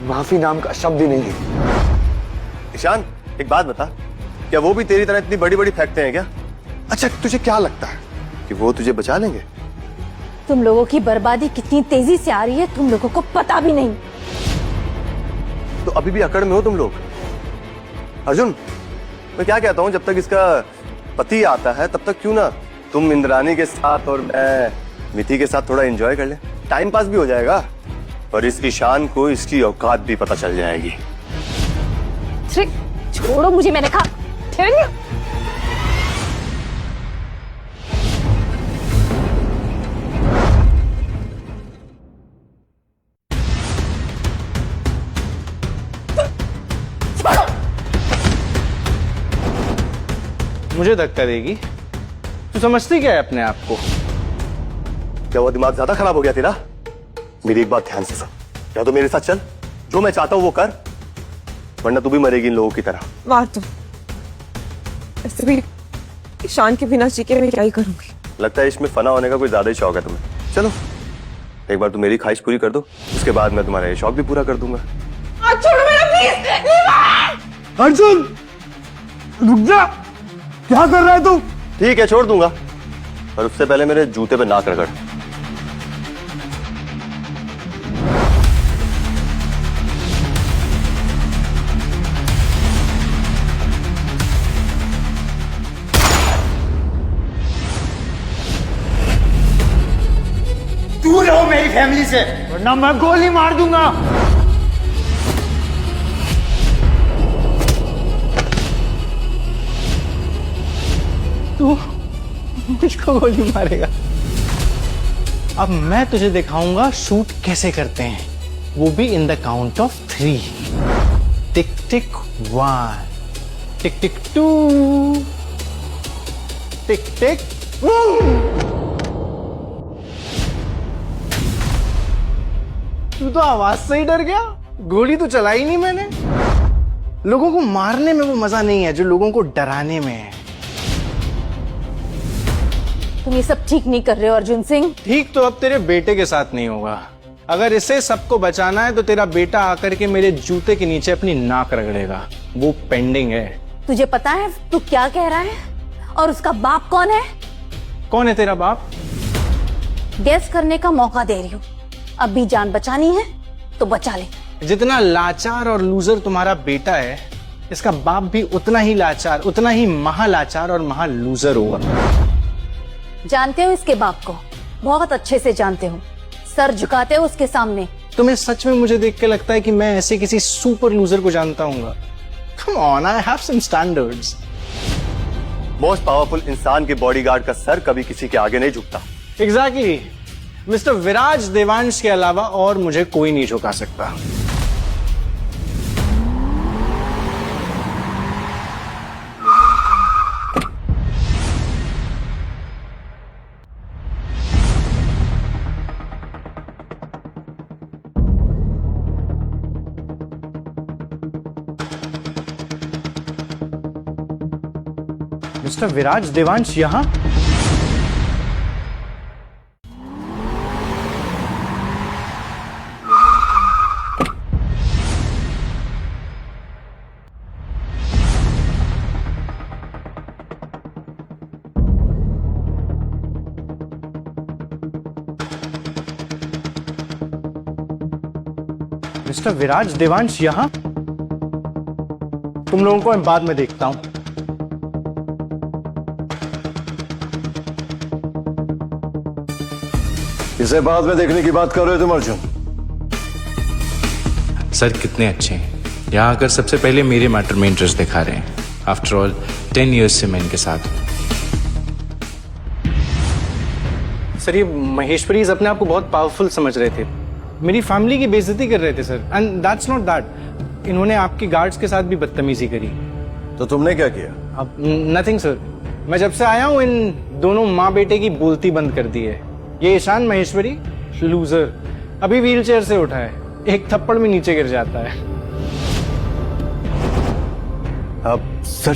माफी नाम का शब्द ही नहीं है। ईशान एक बात बता, क्या वो भी तेरी तरह इतनी बड़ी बड़ी फेंकते हैं क्या? अच्छा तुझे क्या लगता है कि वो तुझे बचा लेंगे? तुम लोगों की बर्बादी कितनी तेजी से आ रही है तुम लोगों को पता भी नहीं। तो अभी भी अकड़ में हो तुम लोग। अर्जुन मैं क्या कहता हूँ, जब तक इसका पति आता है तब तक क्यों ना तुम इंद्रानी के साथ और मैं मिति के साथ थोड़ा एंजॉय कर ले, टाइम पास भी हो जाएगा और इसकी शान को इसकी औकात भी पता चल जाएगी। छोड़ो मुझे, मैंने कहा। मुझे धक्का देगी? तू समझती क्या है अपने आप को? क्या वो दिमाग ज्यादा खराब हो गया तेरा? मेरी एक बात ध्यान से सुन, या तो मेरे साथ चल, जो मैं चाहता हूं वो कर, वरना तू भी मरेगी इन लोगों की तरह। मार दो, ऐसे भी ईशान के बिना जी के मैं क्या ही करूंगी। लगता है इसमें फना होने का कोई ज्यादा ही शौक है तुम्हें। चलो एक बार तुम मेरी ख्वाहिश पूरी कर दो, उसके बाद मैं तुम्हारा ये शौक भी पूरा कर दूंगा। छोड़ो मेरा प्लीज। अर्जुन रुक जा, क्या कर रहा है तू? ठीक है, छोड़ दूंगा, पर उससे पहले मेरे जूते पे नाक रगड़। दूर रहो मेरी फैमिली से, वरना मैं गोली मार दूंगा। तू मुझको गोली मारेगा? अब मैं तुझे दिखाऊंगा शूट कैसे करते हैं, वो भी इन द काउंट ऑफ 3। टिक टिक 1, टिक टिक 2, टिक टिक 1। तू तो आवाज से ही डर गया। गोली तो चलाई नहीं मैंने। लोगों को मारने में वो मजा नहीं है जो लोगों को डराने में है। तुम ये सब ठीक नहीं कर रहे हो अर्जुन सिंह। ठीक तो अब तेरे बेटे के साथ नहीं होगा। अगर इसे सबको बचाना है तो तेरा बेटा आकर के मेरे जूते के नीचे अपनी नाक रगड़ेगा, वो पेंडिंग है। तुझे पता है तू क्या कह रहा है? और उसका बाप कौन है? कौन है तेरा बाप? गेस करने का मौका दे रही हूँ। अब भी जान बचानी है तो बचा ले। जितना लाचार और लूजर तुम्हारा बेटा है, इसका बाप भी उतना ही लाचार, उतना ही महालाचार और महा लूजर होगा। जानते हो इसके बाप को? बहुत अच्छे से जानते हो। सर झुकाते हो उसके सामने। तुम्हें सच में मुझे देख के लगता है कि मैं ऐसे किसी सुपर लूजर को जानता हूँ? Come on, I have some standards. Most powerful इंसान के बॉडीगार्ड का सर कभी किसी के आगे नहीं झुकता। Exactly. मिस्टर विराज देवांश के अलावा और मुझे कोई नहीं झुका सकता। मिस्टर विराज देवांश यहां? मिस्टर विराज देवांश यहां? तुम लोगों को मैं बाद में देखता हूं। इसे बाद में देखने की बात कर रहे हो तुम अर्जुन? सर कितने अच्छे हैं, यहाँ आकर सबसे पहले मेरे मैटर में इंटरेस्ट दिखा रहे हैं। आफ्टर ऑल 10 years से मैं इनके साथ। सर ये महेश्वरीज अपने आप को बहुत पावरफुल समझ रहे थे, मेरी फैमिली की बेइज्जती कर रहे थे sir. And that's not that, इन्होंने आपके गार्ड्स के साथ भी बदतमीजी करी। तो तुमने क्या किया? अब नथिंग सर, मैं जब से आया हूँ इन दोनों माँ बेटे की बोलती बंद कर दी है। ये ईशान महेश्वरी लूजर अभी व्हील चेयर से उठा है, एक थप्पड़ में नीचे गिर जाता है। सर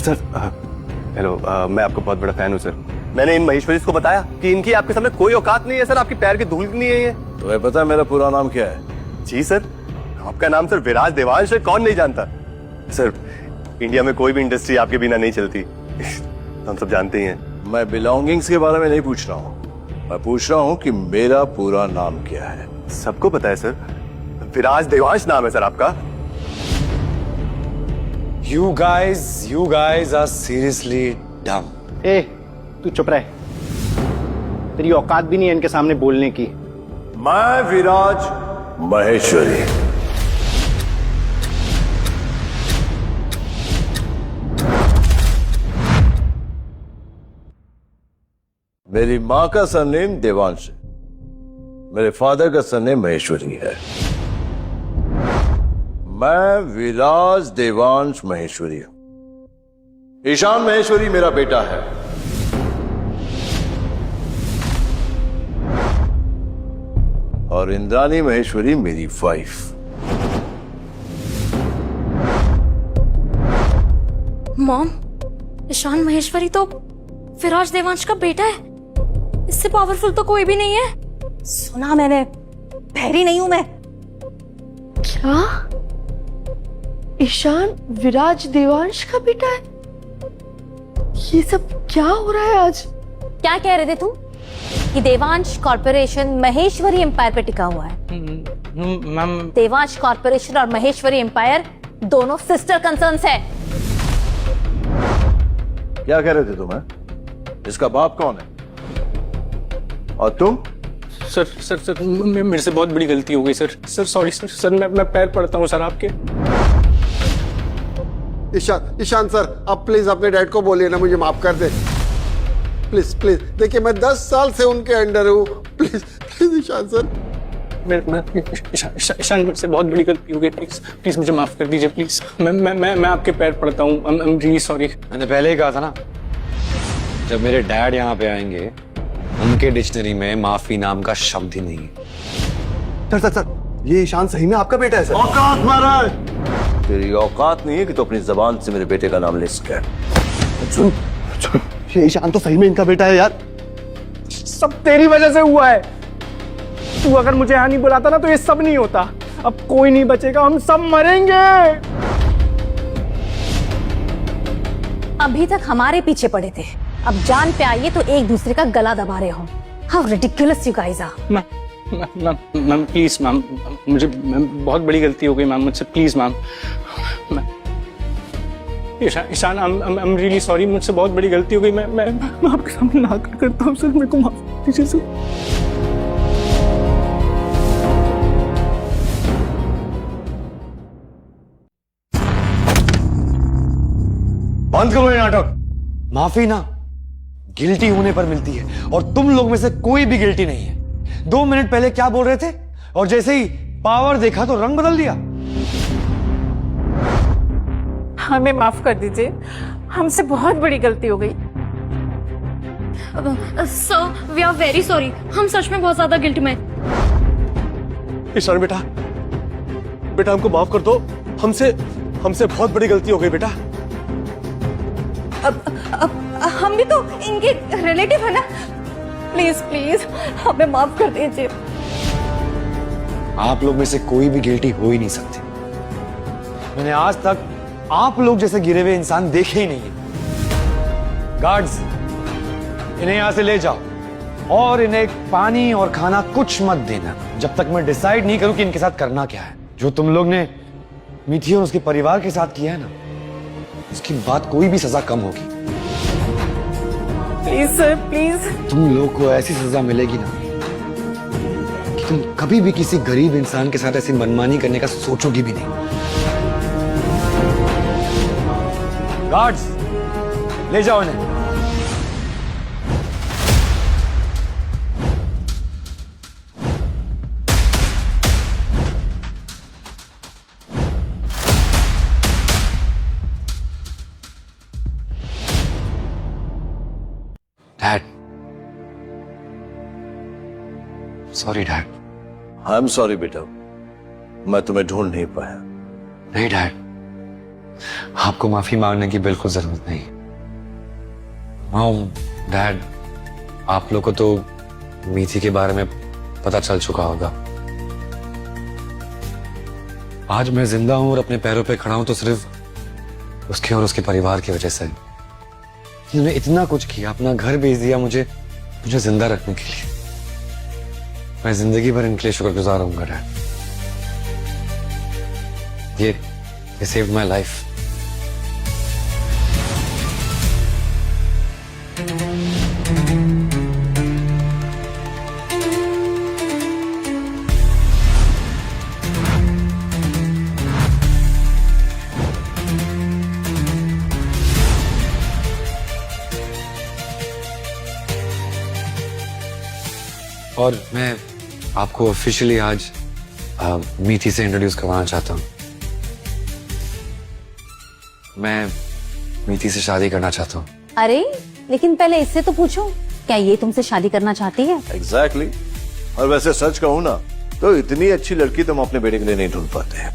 हेलो, मैं आपका बहुत बड़ा फैन हूँ सर। मैंने इन महेश्वरी को बताया कि इनकी आपके सामने कोई औकात नहीं है सर, आपके पैर की धूल नहीं है ये। तुम्हें पता है मेरा पूरा नाम क्या है? जी सर, आपका नाम सर विराज देवांश है, कौन नहीं जानता। सर इंडिया में कोई भी इंडस्ट्री आपके बिना नहीं चलती, हम सब जानते ही हैं। मैं बिलोंगिंग्स के बारे में नहीं पूछ रहा हूँ, मैं पूछ रहा हूँ कि मेरा पूरा नाम क्या है। सबको पता है सर, विराज देवांश नाम है सर आपका। You guys are seriously dumb. ए, तू चुप रहे, तेरी औकात भी नहीं है इनके सामने बोलने की। मैं विराज महेश्वरी। मेरी मां का सरनेम देवांश है, मेरे फादर का सरनेम महेश्वरी है। मैं विराज देवांश महेश्वरी हूं। ईशान महेश्वरी मेरा बेटा है। और इंद्रानी महेश्वरी मेरी वाइफ। मॉम, ईशान महेश्वरी तो विराज देवांश का बेटा है, इससे पावरफुल तो कोई भी नहीं है। सुना मैंने, बहरी नहीं हूं मैं। क्या ईशान विराज देवांश का बेटा है? ये सब क्या हो रहा है आज? क्या कह रहे थे तुम कि देवांश कॉर्पोरेशन महेश्वरी एम्पायर पे टिका हुआ है? मैम देवांश कॉर्पोरेशन और महेश्वरी एम्पायर दोनों सिस्टर कंसर्न्स है। क्या कह रहे थे तुम? इसका बाप कौन है? और तुम? सर सर सर मेरे से बहुत बड़ी गलती हो गई sir. Sir sorry sir. Sir मैं पैर पड़ता हूँ सर आपके। ईशान सर, आप प्लीज अपने डैड को बोलिए ना मुझे माफ कर दे, प्लीज प्लीज। देखिए मैं 10 साल से उनके अंडर हूँ, please please Ishaan sir. Ishaan मेरे से बहुत बड़ी गलती हो गई, प्लीज प्लीज मुझे माफ कर दीजिए प्लीज। मैं आपके पैर पड़ता हूँ। आई एम रियली सॉरी। मैंने पहले ही कहा था ना, जब मेरे डैड यहाँ पे आएंगे उनके डिक्शनरी में माफी नाम का शब्द ही नहीं है। सर ये ईशान सही में आपका बेटा है सर? औकात महाराज, तेरी औकात नहीं है कि तो अपनी जबान से मेरे बेटे का नाम ले सके। सुन, ये ईशान तो सही में इनका बेटा है यार। सब तेरी वजह से हुआ है। तू अगर मुझे यहाँ नहीं बुलाता ना तो ये सब नहीं होता। अब कोई नहीं बचेगा, हम सब मरेंगे। अभी तक हमारे पीछे पड़े थे, अब जान पे आइए तो एक दूसरे का गला दबा रहे हो। How ridiculous you guys are. Ma'am please ma'am, मुझे बहुत बड़ी गलती हो गई मैम मुझसे, please ma'am. Ishaan I am really sorry, मुझसे बहुत बड़ी गलती हो गई। मैं आपके सामने ना करता हूँ सर, मेरे को माफ कीजिए सर। बंद करो ये नाटक। माफी ना गिल्टी होने पर मिलती है और तुम लोग में से कोई भी गिल्टी नहीं है। 2 मिनट पहले क्या बोल रहे थे और जैसे ही पावर देखा तो रंग बदल दिया। हमें माफ कर दीजिए, हमसे बहुत बड़ी गलती हो गई। Sir we are very sorry, हम सच में बहुत ज्यादा गिल्ट में। ईशान बेटा हमको माफ कर दो, हमसे बहुत बड़ी गलती हो गई बेटा। अब हम भी तो इनके रिलेटिव है ना, प्लीज प्लीज हमें माफ कर दीजिए। आप लोग में से कोई भी गिल्टी हो ही नहीं सकती। मैंने आज तक आप लोग जैसे गिरे हुए इंसान देखे ही नहीं है। गार्ड्स, इन्हें यहां से ले जाओ और इन्हें पानी और खाना कुछ मत देना जब तक मैं डिसाइड नहीं करूं कि इनके साथ करना क्या है। जो तुम लोग ने मीठी और उसके परिवार के साथ किया है ना, उसकी बात कोई भी सजा कम होगी। Please sir please. तुम लोग को ऐसी सजा मिलेगी ना कि तुम कभी भी किसी गरीब इंसान के साथ ऐसी मनमानी करने का सोचोगी भी नहीं। गार्ड्स, ले जाओ इन्हें। Dad, sorry dad. I am sorry बेटा, मैं तुम्हें ढूंढ नहीं पाया। नहीं डैड, आपको माफी मांगने की बिल्कुल जरूरत नहीं। मॉम, डैड, आप लोग को तो मीठी के बारे में पता चल चुका होगा। आज मैं जिंदा हूं और अपने पैरों पे खड़ा हूं तो सिर्फ उसके और उसके परिवार की वजह से। उन्होंने इतना कुछ किया, अपना घर बेच दिया मुझे जिंदा रखने के लिए। मैं जिंदगी भर इनके लिए शुक्रगुजार रहूंगा डैड। ये सेव्ड माय लाइफ। और मैं आपको ऑफिशियली आज मीठी से इंट्रोड्यूस करवाना चाहता हूँ। मैं मीठी से शादी करना चाहता हूँ। अरे लेकिन पहले इससे तो पूछो, क्या ये तुमसे शादी करना चाहती है? एग्जैक्टली। और वैसे सच कहूं ना तो इतनी अच्छी लड़की तुम अपने बेटे के लिए नहीं ढूंढ पाते हैं।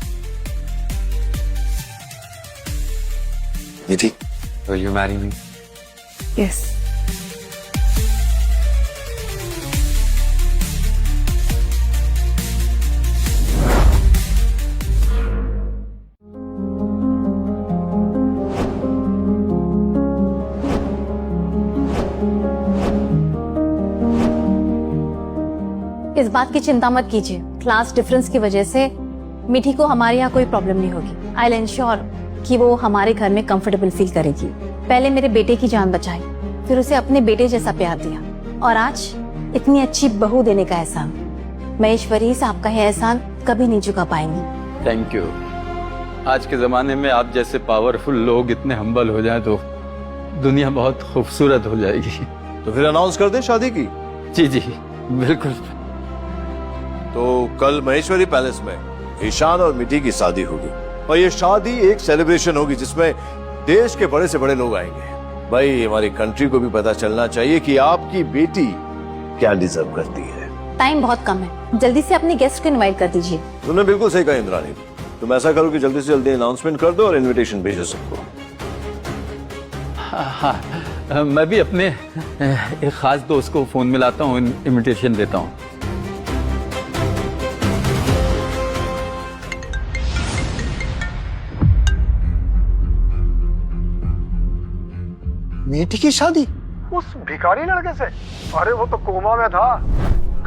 मीठी, will you marry me? Yes. इस बात की चिंता मत कीजिए, क्लास डिफरेंस की वजह से मीठी को हमारे यहाँ कोई प्रॉब्लम नहीं होगी। आई विल इंश्योर कि वो हमारे घर में कंफर्टेबल फील करेगी। पहले मेरे बेटे की जान बचाई, फिर उसे अपने बेटे जैसा प्यार दिया, और आज इतनी अच्छी बहू देने का एहसान। महेश्वरी से आपका यह एहसान कभी नहीं चुका पाएंगी। Thank you. आज के जमाने में आप जैसे पावरफुल लोग इतने हम्बल हो जाएं तो दुनिया बहुत खूबसूरत हो जाएगी। तो फिर अनाउंस कर दें शादी की? जी जी बिल्कुल। तो कल महेश्वरी पैलेस में ईशान और मिठी की शादी होगी, और ये शादी एक सेलिब्रेशन होगी जिसमें देश के बड़े से बड़े लोग आएंगे। भाई हमारी कंट्री को भी पता चलना चाहिए कि आपकी बेटी क्या डिजर्व करती है। टाइम बहुत कम है, जल्दी से अपने गेस्ट को इनवाइट कर दीजिए। तुमने बिल्कुल सही कहा इंद्राणी। तुम ऐसा करो कि जल्दी से जल्दी अनाउंसमेंट कर दो और इनविटेशन भेजो सबको। हाँ, मैं भी अपने एक खास दोस्त को फोन मिलाता हूँ, इनविटेशन देता हूँ। बेटी की शादी उस भिखारी लड़के से? अरे वो तो कोमा में था,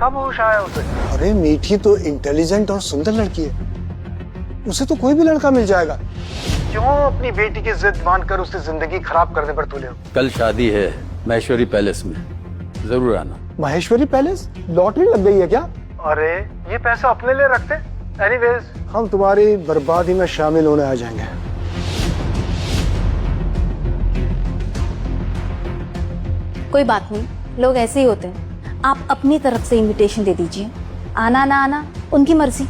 कब होश आया उसे? अरे मीठी तो इंटेलिजेंट और सुंदर लड़की है, उसे तो कोई भी लड़का मिल जाएगा। क्यों अपनी बेटी की जिद मानकर उसकी जिंदगी खराब करने पर तुले हो? कल शादी है महेश्वरी पैलेस में, जरूर आना। महेश्वरी पैलेस? लॉटरी लग गई है क्या? अरे ये पैसा अपने लिए रखते। एनीवेज हम तुम्हारी बर्बादी में शामिल होने आ जाएंगे। कोई बात नहीं, लोग ऐसे ही होते हैं। आप अपनी तरफ से इनविटेशन दे दीजिए, आना ना आना उनकी मर्जी।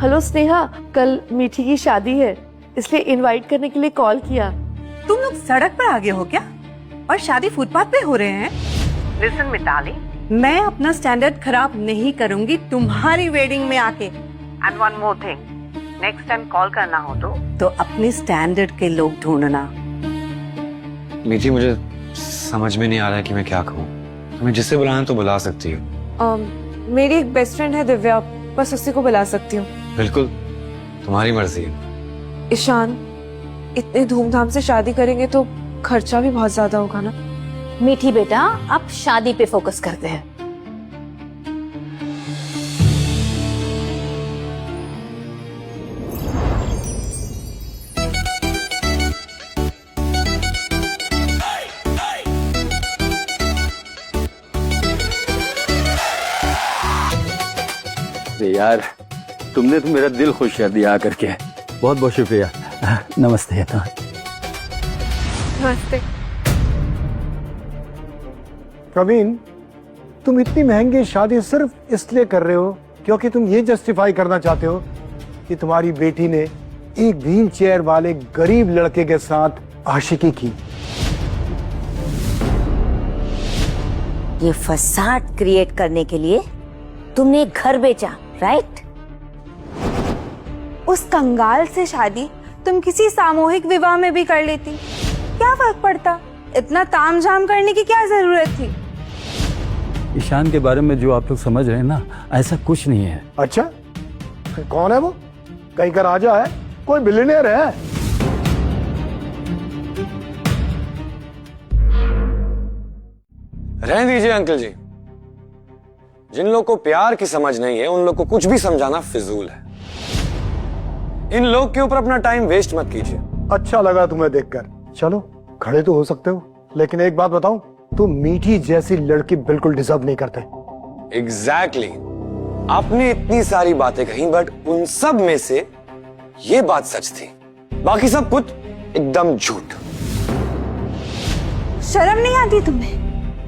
हेलो स्नेहा, कल मीठी की शादी है, इसलिए इनवाइट करने के लिए कॉल किया। तुम लोग सड़क पर आगे हो क्या? और शादी फुटपाथ पे हो रहे हैं? लिसन मिताली, मैं अपना स्टैंडर्ड खराब नहीं करूंगी तुम्हारी वेडिंग में आके। And one more thing, next time call करना हो तो अपने स्टैंडर्ड के लोग ढूंढना। मीठी, मुझे समझ में नहीं आ रहा है कि मैं क्या कहूँ। तुम्हें जिससे बुलाना तो बुला सकती हो। मेरी एक बेस्ट फ्रेंड है दिव्या, बस उसी को बुला सकती हूँ। बिल्कुल तुम्हारी मर्जी है। ईशान, इतने धूमधाम से शादी करेंगे तो खर्चा भी बहुत ज्यादा होगा ना। मीठी बेटा, अब शादी पे फोकस करते हैं। यार तुमने तो मेरा दिल खुश कर दिया आकर के, बहुत बहुत शुक्रिया। नमस्ते। नमस्ते। कमीन, तुम इतनी महंगी शादी सिर्फ इसलिए कर रहे हो क्योंकि तुम ये जस्टिफाई करना चाहते हो कि तुम्हारी बेटी ने एक व्हील चेयर वाले गरीब लड़के के साथ आशिकी की। ये फसाद क्रिएट करने के लिए तुमने घर बेचा, राइट? उस कंगाल से शादी तुम किसी सामूहिक विवाह में भी कर लेती, क्या फर्क पड़ता? इतना तामझाम करने की क्या जरूरत थी? ईशान के बारे में जो आप लोग समझ रहे हैं ना, ऐसा कुछ नहीं है। अच्छा, कौन है वो? कहीं का राजा है? कोई बिलियनियर है? रहने दीजिए अंकल जी, जिन लोग को प्यार की समझ नहीं है उन लोग को कुछ भी समझाना फिजूल है। इन लोग के ऊपर अपना टाइम वेस्ट मत कीजिए। अच्छा लगा तुम्हें देखकर। चलो खड़े तो हो सकते हो, लेकिन एक बात बताऊं, तुम मीठी जैसी लड़की बिल्कुल डिजर्व नहीं करते। एग्जैक्टली। आपने इतनी सारी बातें कही, बट उन सब में से ये बात सच थी, बाकी सब कुछ एकदम झूठ। शर्म नहीं आती तुम्हें?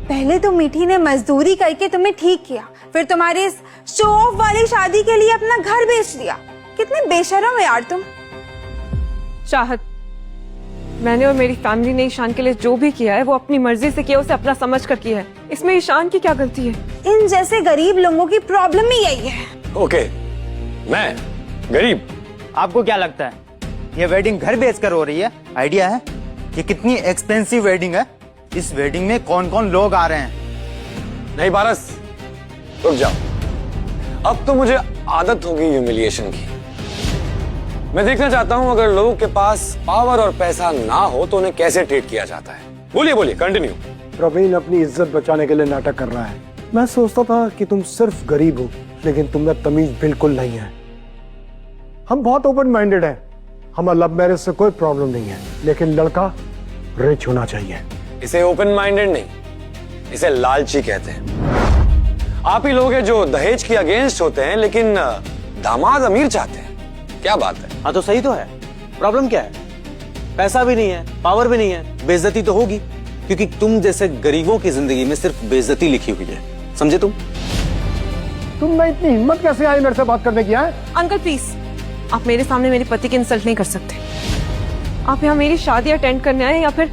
पहले तो मीठी ने मजदूरी करके तुम्हें ठीक किया, फिर तुम्हारी इस शो ऑफ वाली शादी के लिए अपना घर बेच दिया। कितने बेशर्म हो यार तुम। चाहत, मैंने और मेरी फैमिली ने ईशान के लिए जो भी किया है वो अपनी मर्जी से किया, उसे अपना समझ कर किया है। इसमें ईशान की क्या गलती है? इन जैसे गरीब लोगों की प्रॉब्लम ही यही है। ओके, मैं गरीब? आपको क्या लगता है ये वेडिंग घर बेचकर हो रही है? आइडिया है कि कितनी एक्सपेंसिव वेडिंग है? इस वेडिंग में कौन कौन लोग आ रहे हैं? नहीं पारस, रुक जाओ। अब तो मुझे आदत हो गई ह्यूमिलिएशन की। मैं देखना चाहता हूं अगर लोगों के पास पावर और पैसा ना हो तो उन्हें कैसे ट्रीट किया जाता है। बोलिए बोलिए, कंटिन्यू। प्रवीण अपनी इज्जत बचाने के लिए नाटक कर रहा है। मैं सोचता था कि तुम सिर्फ गरीब हो, लेकिन तुम में तमीज बिल्कुल नहीं है। हम बहुत ओपन माइंडेड हैं। हमें लव मैरिज से कोई प्रॉब्लम नहीं है, लेकिन लड़का रिच होना चाहिए। इसे ओपन माइंडेड नहीं, इसे लालची कहते हैं। आप ही लोग हैं जो दहेज के अगेंस्ट होते हैं लेकिन दामाद अमीर चाहते हैं। क्या बात है? हाँ तो सही तो है। प्रॉब्लम क्या है? पैसा भी नहीं है, पावर भी नहीं है, बेइज्जती तो होगी, क्योंकि तुम जैसे गरीबों की जिंदगी में सिर्फ बेइज्जती लिखी हुई है। समझे तुम में इतनी हिम्मत कैसे आई मेरे से बात करने की? है अंकल प्लीज, आप मेरे सामने मेरे पति की इंसल्ट नहीं कर सकते। आप यहाँ मेरी शादी अटेंड करने आए या फिर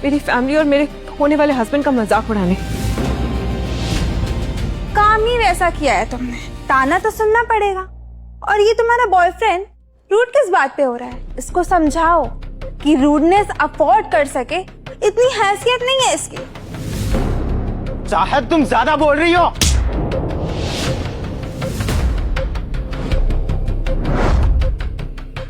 मेरी फैमिली और मेरे होने वाले हस्बैंड का मजाक उड़ाने? काम ही वैसा किया है तुमने, ताना तो सुनना पड़ेगा। और ये तुम्हारा बॉयफ्रेंड रूड किस बात पे हो रहा है? इसको समझाओ कि रूडनेस अफोर्ड कर सके इतनी हैसियत नहीं है इसकी। चाहत तुम ज्यादा बोल रही हो।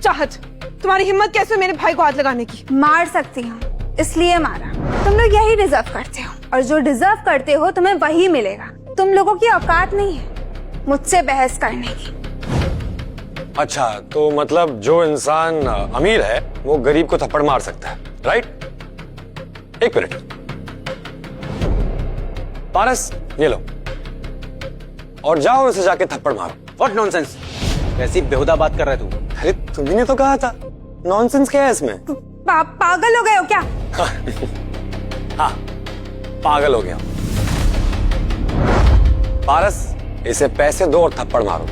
चाहत, तुम्हारी हिम्मत कैसे मेरे भाई को हाथ लगाने की? मार सकती हूँ, इसलिए मारा। तुम लोग यही डिजर्व करते हो, और जो डिजर्व करते हो तुम्हें वही मिलेगा। तुम लोगों की औकात नहीं है मुझसे बहस करने की। अच्छा, तो मतलब जो इंसान अमीर है वो गरीब को थप्पड़ मार सकता है, राइट? एक मिनट, पारस ये लो और जाओ इसे जाके थप्पड़ मारो। व्हाट नॉनसेंस, कैसी बेहुदा बात कर रहे तू? अरे तुमने तो कहा था, नॉनसेंस क्या है इसमें? पागल हो गए हो क्या? हाँ, पागल हो गया। पारस, इसे पैसे दो और थप्पड़ मारो।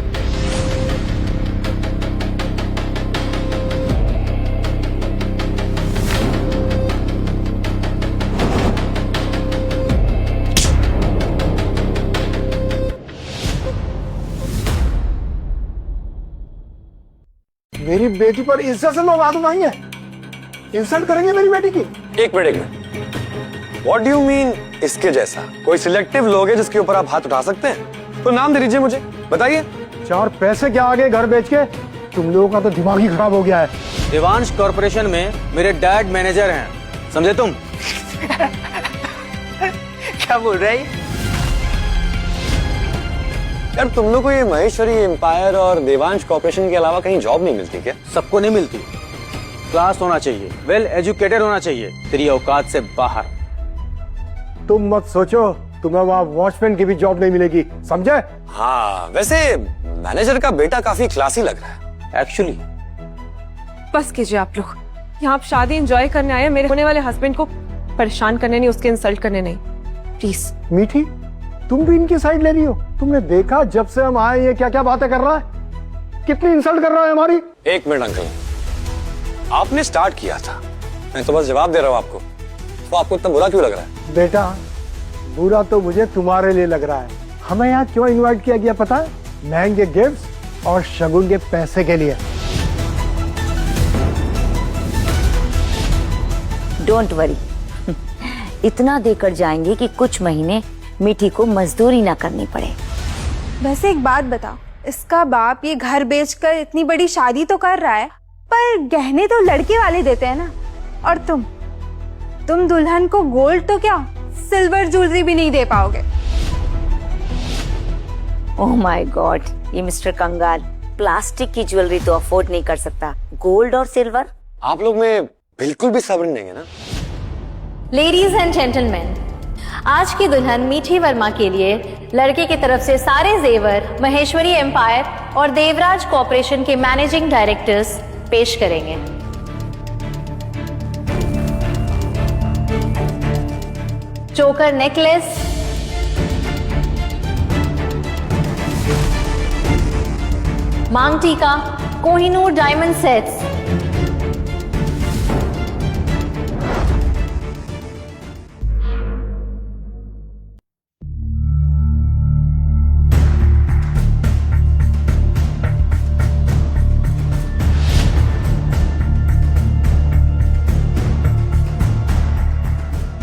मेरी बेटी पर इज्जत से लोग हाथ उठाएंगे, इंसल्ट करेंगे मेरी बेटी की। एक minute, what do you mean इसके जैसा? कोई सिलेक्टिव लोग है जिसके ऊपर आप हाथ उठा सकते हैं? तो नाम दे दीजिए मुझे, बताइए। चार पैसे क्या आगे घर बेच के तुम लोगों का तो दिमाग ही खराब हो गया है। देवांश कॉर्पोरेशन में मेरे डैड मैनेजर हैं, समझे तुम? क्या बोल रहे हैं? यार तुम लोग को ये महेश्वरी एम्पायर और देवांश कॉर्पोरेशन के अलावा कहीं जॉब नहीं मिलती क्या? सबको नहीं मिलती। क्लास होना चाहिए, वेल एजुकेटेड होना चाहिए, तेरी औकात से बाहर। तुम मत सोचो तुम्हें वहाँ वॉचमैन की भी जॉब नहीं मिलेगी, समझे? हाँ, वैसे मैनेजर का बेटा काफी क्लासी लग रहा है एक्चुअली। बस कीजिए आप लोग, यहाँ आप शादी एंजॉय करने आए, मेरे होने वाले हस्बैंड को परेशान करने नहीं, उसके इंसल्ट करने नहीं, प्लीज। मीठी, तुम भी इनकी साइड ले रही हो? तुमने देखा जब से हम आए ये क्या क्या बातें कर रहा है, कितनी इंसल्ट कर रहा है हमारी। एक मिनट अंकल, आपने स्टार्ट किया था, मैं तो बस जवाब दे रहा हूँ आपको। तो आपको इतना बुरा क्यों लग रहा है? बेटा, बुरा तो मुझे तुम्हारे लिए लग रहा है। हमें यहाँ क्यों इनवाइट किया गया पता है? महंगे गिफ्ट्स और शगुन के पैसे के लिए। डोंट वरी, इतना देकर जाएंगे कि कुछ महीने मीठी को मजदूरी ना करनी पड़े। वैसे एक बात बताओ, इसका बाप ये घर बेचकर इतनी बड़ी शादी तो कर रहा है, पर गहने तो लड़के वाले देते हैं ना। और तुम दुल्हन को गोल्ड तो क्या सिल्वर ज्वेलरी भी नहीं दे पाओगे। ओह माय गॉड, ये मिस्टर कंगाल प्लास्टिक की ज्वेलरी तो अफोर्ड नहीं कर सकता, गोल्ड और सिल्वर? आप लोग में बिल्कुल भी सब्र नहीं है ना? लेडीज एंड जेंटलमैन, आज की दुल्हन मीठी वर्मा के लिए लड़के की तरफ से सारे जेवर महेश्वरी एम्पायर और देवराज कॉर्पोरेशन के मैनेजिंग डायरेक्टर्स पेश करेंगे। चोकर नेकलेस, मांग टीका, कोहिनूर डायमंड सेट्स,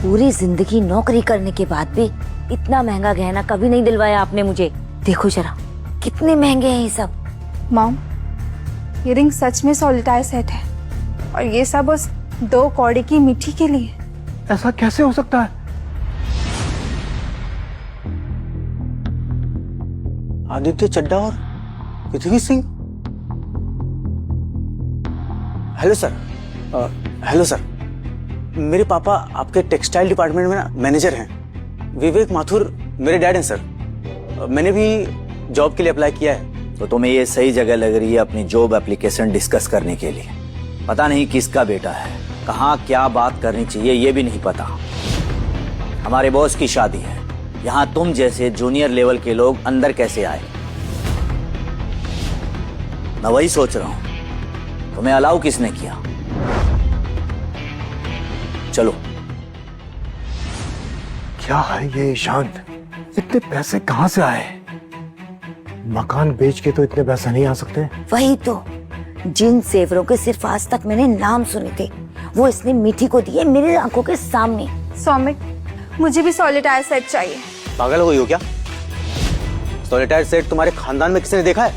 पूरी जिंदगी नौकरी करने के बाद भी इतना महंगा गहना कभी नहीं दिलवाया आपने मुझे। देखो जरा कितने महंगे हैं ये सब। मॉम, ये रिंग सच में सॉलिटायर सेट है और ये सब उस 2 कौड़ी की मीठी के लिए। ऐसा कैसे हो सकता है? आदित्य चड्डा और Prithvi Singh. Hello sir. Hello sir, मेरे पापा आपके टेक्सटाइल डिपार्टमेंट में ना मैनेजर हैं। विवेक माथुर मेरे डैड हैं सर। मैंने भी जॉब के लिए अप्लाई किया है। तो तुम्हें ये सही जगह लग रही है अपनी जॉब एप्लीकेशन डिस्कस करने के लिए। पता नहीं किसका बेटा है, कहाँ क्या बात करनी चाहिए ये भी नहीं पता। हमारे बॉस की शादी है, यहाँ तुम जैसे जूनियर लेवल के लोग अंदर कैसे आए? मैं वही सोच रहा हूं, तुम्हें अलाउ किसने किया? चलो। क्या है ये ईशान? इतने पैसे कहाँ से आए? मकान बेच के तो इतने पैसे नहीं आ सकते। वही तो, जिन सेवरों के सिर्फ आज तक मैंने नाम सुने थे वो इसने मीठी को दिए मेरे आंखों के सामने। सौमिक, मुझे भी सॉलिटायर सेट चाहिए। पागल हो गई हो क्या? सॉलिटायर सेट तुम्हारे खानदान में किसी ने देखा है?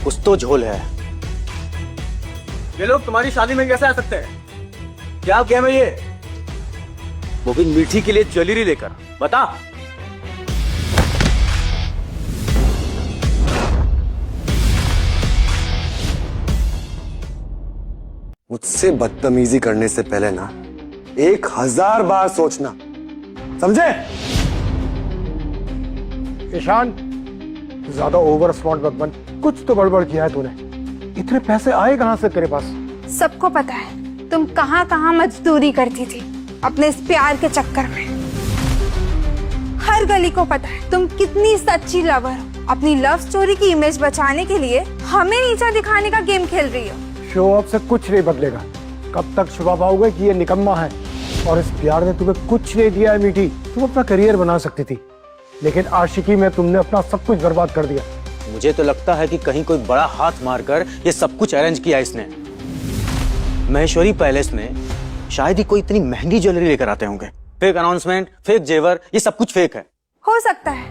कुछ तो झोल है। ये लोग तुम्हारी शादी में कैसे आ सकते हैं? क्या गेम है ये? वो भी मीठी के लिए ज्वेलरी लेकर। बता। मुझसे बदतमीजी करने से पहले ना 1000 बार सोचना, समझे? ईशान, ज्यादा ओवर स्मार्ट मत बन। कुछ तो गड़बड़ किया है तूने। इतने पैसे आए कहां से तेरे पास? सबको पता है तुम कहाँ कहाँ मजदूरी करती थी अपने इस प्यार के चक्कर में। हर गली को पता है तुम कितनी सच्ची लवर हो। अपनी लव स्टोरी की इमेज बचाने के लिए हमें नीचा दिखाने का गेम खेल रही हो। शो ऑफ से कुछ नहीं बदलेगा। कब तक छुपा पाओगे कि ये निकम्मा है? और इस प्यार ने तुम्हें कुछ नहीं दिया है मीठी। तुम अपना करियर बना सकती थी, लेकिन आशिकी में तुमने अपना सब कुछ बर्बाद कर दिया। मुझे तो लगता है कि कहीं कोई बड़ा हाथ मारकर ये सब कुछ अरेंज किया इसने। महेश्वरी पैलेस में शायद ही कोई इतनी महंगी ज्वेलरी लेकर आते होंगे। फेक अनाउंसमेंट, फेक जेवर, ये सब कुछ फेक है। हो सकता है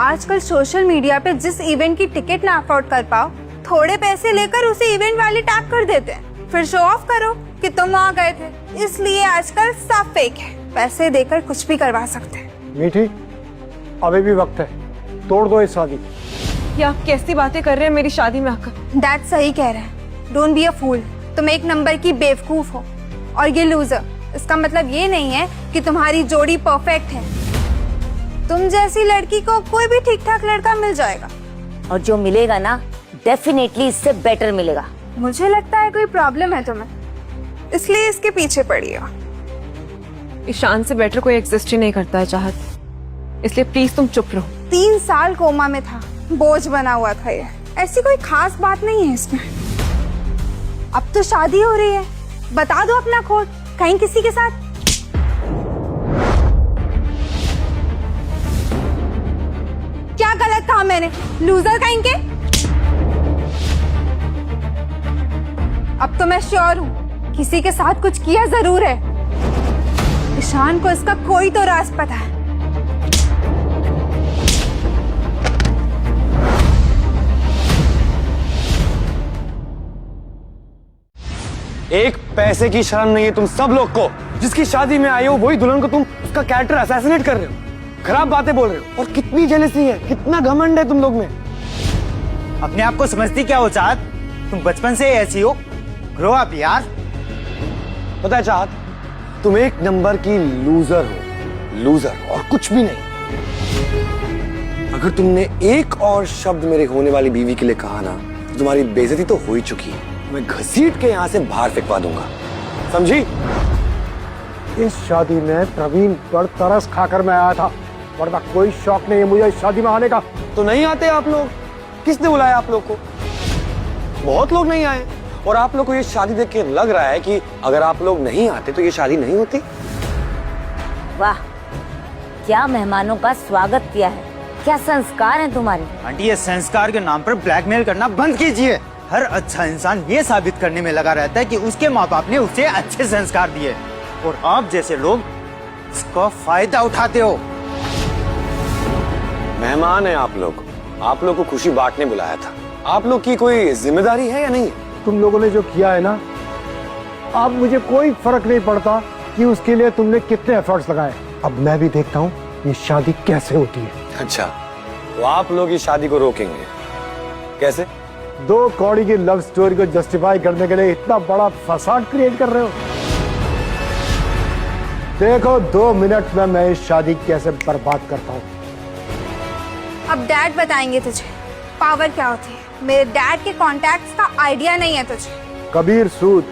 आजकल सोशल मीडिया पे जिस इवेंट की टिकट ना अफोर्ड कर पाओ, थोड़े पैसे लेकर उसे इवेंट वाले टैग कर देते हैं, फिर शो ऑफ करो कि तुम आ गए थे। इसलिए आजकल सब फेक है। पैसे देकर कुछ भी करवा सकते हैं। मीठी, अभी भी वक्त है, तोड़ दो इस शादी। ये आप कैसी बातें कर रहे हैं मेरी शादी में आकर? डैड सही कह रहे हैं। डोंट बी अ फूल। तुम एक नंबर की बेवकूफ हो और ये लूजर। इसका मतलब ये नहीं है कि तुम्हारी जोड़ी परफेक्ट है। तुम जैसी लड़की को कोई भी ठीक ठाक लड़का मिल जाएगा, और जो मिलेगा ना डेफिनेटली इससे बेटर मिलेगा। मुझे लगता है कोई प्रॉब्लम है तुम्हें, इसलिए इसके पीछे पड़ी हो। ईशान से बेटर कोई एग्जिस्ट ही नहीं करता है चाहत, इसलिए प्लीज तुम चुप रहो। 3 साल कोमा में था, बोझ बना हुआ था ये। ऐसी कोई खास बात नहीं है इसमें। अब तो शादी हो रही है, बता दो अपना खोट कहीं किसी के साथ। क्या गलत कहा मैंने? लूजर कहीं के। अब तो मैं श्योर हूँ किसी के साथ कुछ किया जरूर है। ईशान को इसका कोई तो राज पता है। एक पैसे की शर्म नहीं है तुम सब लोग को। जिसकी शादी में आए हो वही दुल्हन को तुम उसका कैरेक्टर असैसिनेट कर रहे हो, खराब बातें बोल रहे हो। और कितनी जेलसी है, कितना घमंड है तुम लोग में। अपने आप को समझती क्या हो चाहत? तुम बचपन से ऐसी हो। ग्रो अप यार। पता है चाहत, तुम एक नंबर की लूजर हो, लूजर और कुछ भी नहीं। अगर तुमने एक और शब्द मेरे होने वाली बीवी के लिए कहा ना, तो तुम्हारी बेइज्जती तो हो ही चुकी है। मैं घसीट के यहाँ से बाहर फेंकवा दूंगा, समझी? इस शादी में प्रवीण पर तरस खाकर मैं आया था, वरना कोई शौक नहीं है मुझे इस शादी में आने का। तो नहीं आते आप लोग? किसने बुलाया आप लोग को? बहुत लोग नहीं आए। और आप लोग को ये शादी देख के लग रहा है कि अगर आप लोग नहीं आते तो ये शादी नहीं होती। वाह, क्या मेहमानों का स्वागत किया है। क्या संस्कार है तुम्हारे। आंटी, ये संस्कार के नाम पर ब्लैकमेल करना बंद कीजिए। हर अच्छा इंसान ये साबित करने में लगा रहता है कि उसके माँ बाप ने उसे अच्छे संस्कार दिए, और आप जैसे लोग इसका फायदा उठाते हो। मेहमान है आप लोग को खुशी बांटने बुलाया था। आप लोग की कोई जिम्मेदारी है या नहीं? तुम लोगों ने जो किया है ना, अब मुझे कोई फर्क नहीं पड़ता कि उसके लिए तुमने कितने एफर्ट्स लगाए। अब मैं भी देखता हूँ ये शादी कैसे होती है। अच्छा, तो आप लोग इस शादी को रोकेंगे कैसे? 2 कौड़ी की लव स्टोरी को जस्टिफाई करने के लिए इतना बड़ा फसाद क्रिएट कर रहे हो। देखो 2 मिनट में मैं इस शादी कैसे बर्बाद करता हूँ। अब डैड बताएंगे तुझे पावर क्या होती है। मेरे डैड के कॉन्टैक्ट्स का आइडिया नहीं है तुझे। कबीर सूद,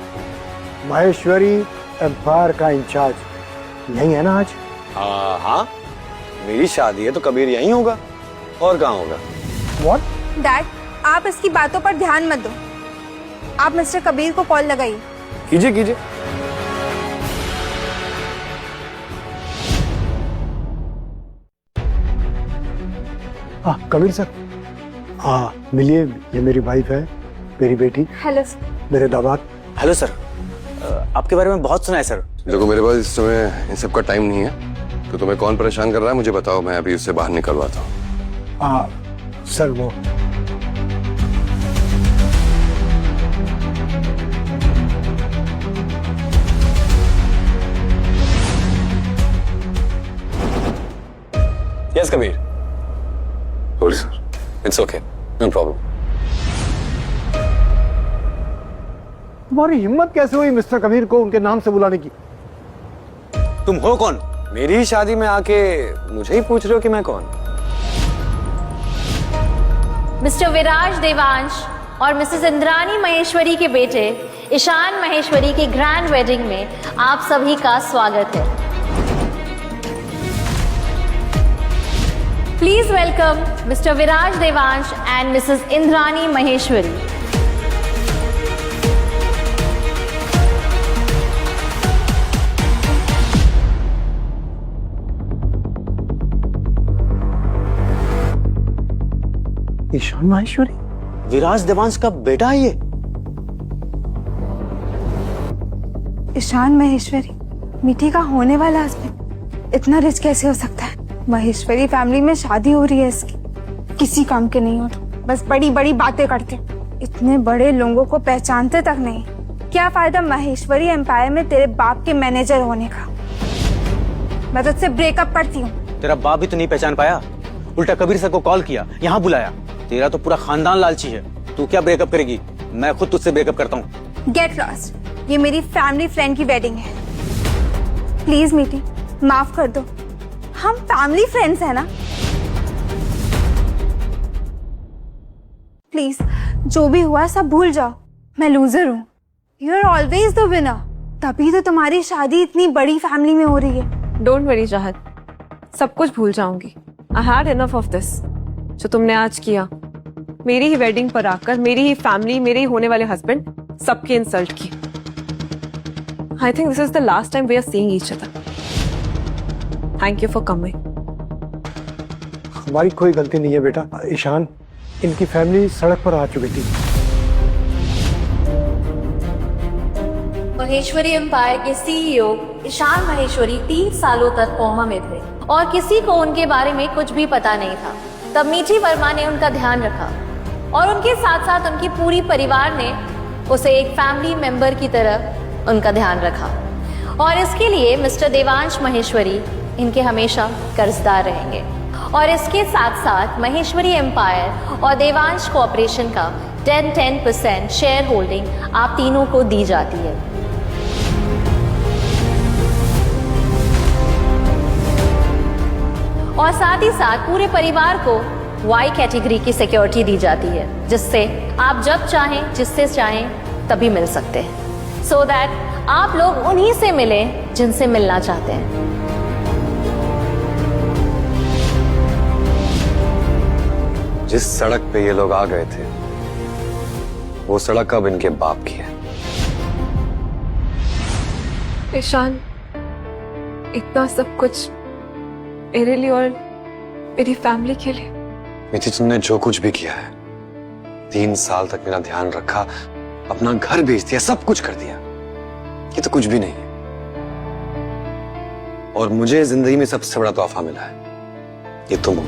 महेश्वरी एम्पायर का इंचार्ज यही है ना आज? हाँ, मेरी शादी है तो कबीर यहीं होगा, और कहाँ होगा? What? डैड, आप इसकी बातों पर ध्यान मत दो। आप मिस्टर कबीर को कॉल लगाइए। कीजिए कीजिए। हाँ कबीर सर, हाँ मिलिए, ये मेरी वाइफ है, मेरी बेटी। हेलो मेरे दामाद। हेलो सर, आपके बारे में बहुत सुना है सर। देखो मेरे पास इस समय इन सब का टाइम नहीं है, तो तुम्हें कौन परेशान कर रहा है मुझे बताओ, मैं अभी उससे बाहर निकलवाता हूँ। हाँ सर, वो yes Kabir. Sorry sir. It's okay, no problem. तुम्हारी हिम्मत कैसे हुई मिस्टर कबीर को उनके नाम से बुलाने की? तुम हो कौन? मेरी शादी में आके मुझे ही पूछ रहे हो कि मैं कौन? मिस्टर विराज देवांश और मिसेस इंद्रानी महेश्वरी के बेटे ईशान महेश्वरी की ग्रैंड वेडिंग में आप सभी का स्वागत है। Please welcome Mr Viraj Devansh and Mrs Indrani Maheshwari. Ishaan Maheshwari Viraj Devansh का बेटा है ये? ईशान महेश्वरी, मीठी का होने वाला हस्बैंड इतना रिच कैसे हो सकता है? महेश्वरी फैमिली में शादी हो रही है इसकी, किसी काम के नहीं हो, बस बड़ी बड़ी बातें करते, इतने बड़े लोगों को पहचानते तक नहीं। क्या फायदा महेश्वरी एम्पायर में तेरे बाप के मैनेजर होने का? मैं तुझसे ब्रेकअप करती हूँ। तेरा बाप भी तो नहीं पहचान पाया, उल्टा कबीर सर को कॉल किया, यहाँ बुलाया। तेरा तो पूरा खानदान लालची है। तू क्या ब्रेकअप करेगी? मैं खुद तुझसे ब्रेकअप करता हूँ। गेट लॉस्ट, ये मेरी फैमिली फ्रेंड की वेडिंग है। प्लीज मीठी, माफ कर दो, हम फैमिली फ्रेंड्स हैं ना। प्लीज, जो भी हुआ सब भूल जाओ। मैं लूजर हूँ, you are always the winner. तभी तो तुम्हारी शादी इतनी बड़ी फैमिली में हो रही है। डोंट वरी चाहत, सब कुछ भूल जाऊंगी। I had enough of this. जो तुमने आज किया, मेरी ही वेडिंग पर आकर मेरी ही फैमिली, मेरे ही होने वाले हस्बैंड, सबकी इंसल्ट की। I think this is the last time we are seeing each other. Thank you for coming. हमारी कोई गलती नहीं है बेटा। ईशान, इनकी फैमिली सड़क पर आ चुकी थी। महेश्वरी एम्पायर के सीईओ ईशान महेश्वरी 3 सालों तक कोमा में थे और किसी को उनके बारे में कुछ भी पता नहीं था। तब मीठी वर्मा ने उनका ध्यान रखा और उनके साथ साथ उनकी पूरी परिवार ने उसे एक फैमिली मेंबर की तरह उनका ध्यान रखा। और इसके लिए मिस्टर देवांश महेश्वरी इनके हमेशा कर्जदार रहेंगे। और इसके साथ साथ महेश्वरी एम्पायर और देवांश कॉर्पोरेशन का 10% शेयर होल्डिंग आप तीनों को दी जाती है। और साथ ही साथ पूरे परिवार को वाई कैटेगरी की सिक्योरिटी दी जाती है, जिससे आप जब चाहें, जिससे चाहें तभी मिल सकते हैं। सो दैट आप लोग उन्हीं से मिलें जिनसे मिलना चाहते हैं। जिस सड़क पे ये लोग आ गए थे, वो सड़क अब इनके बाप की है। ईशान, इतना सब कुछ मेरे लिए और मेरी फैमिली के लिए। मीठी, तुमने जो कुछ भी किया है, 3 साल तक मेरा ध्यान रखा, अपना घर बेच दिया, सब कुछ कर दिया, ये तो कुछ भी नहीं है। और मुझे जिंदगी में सबसे बड़ा तोहफा मिला है, ये तुम हो।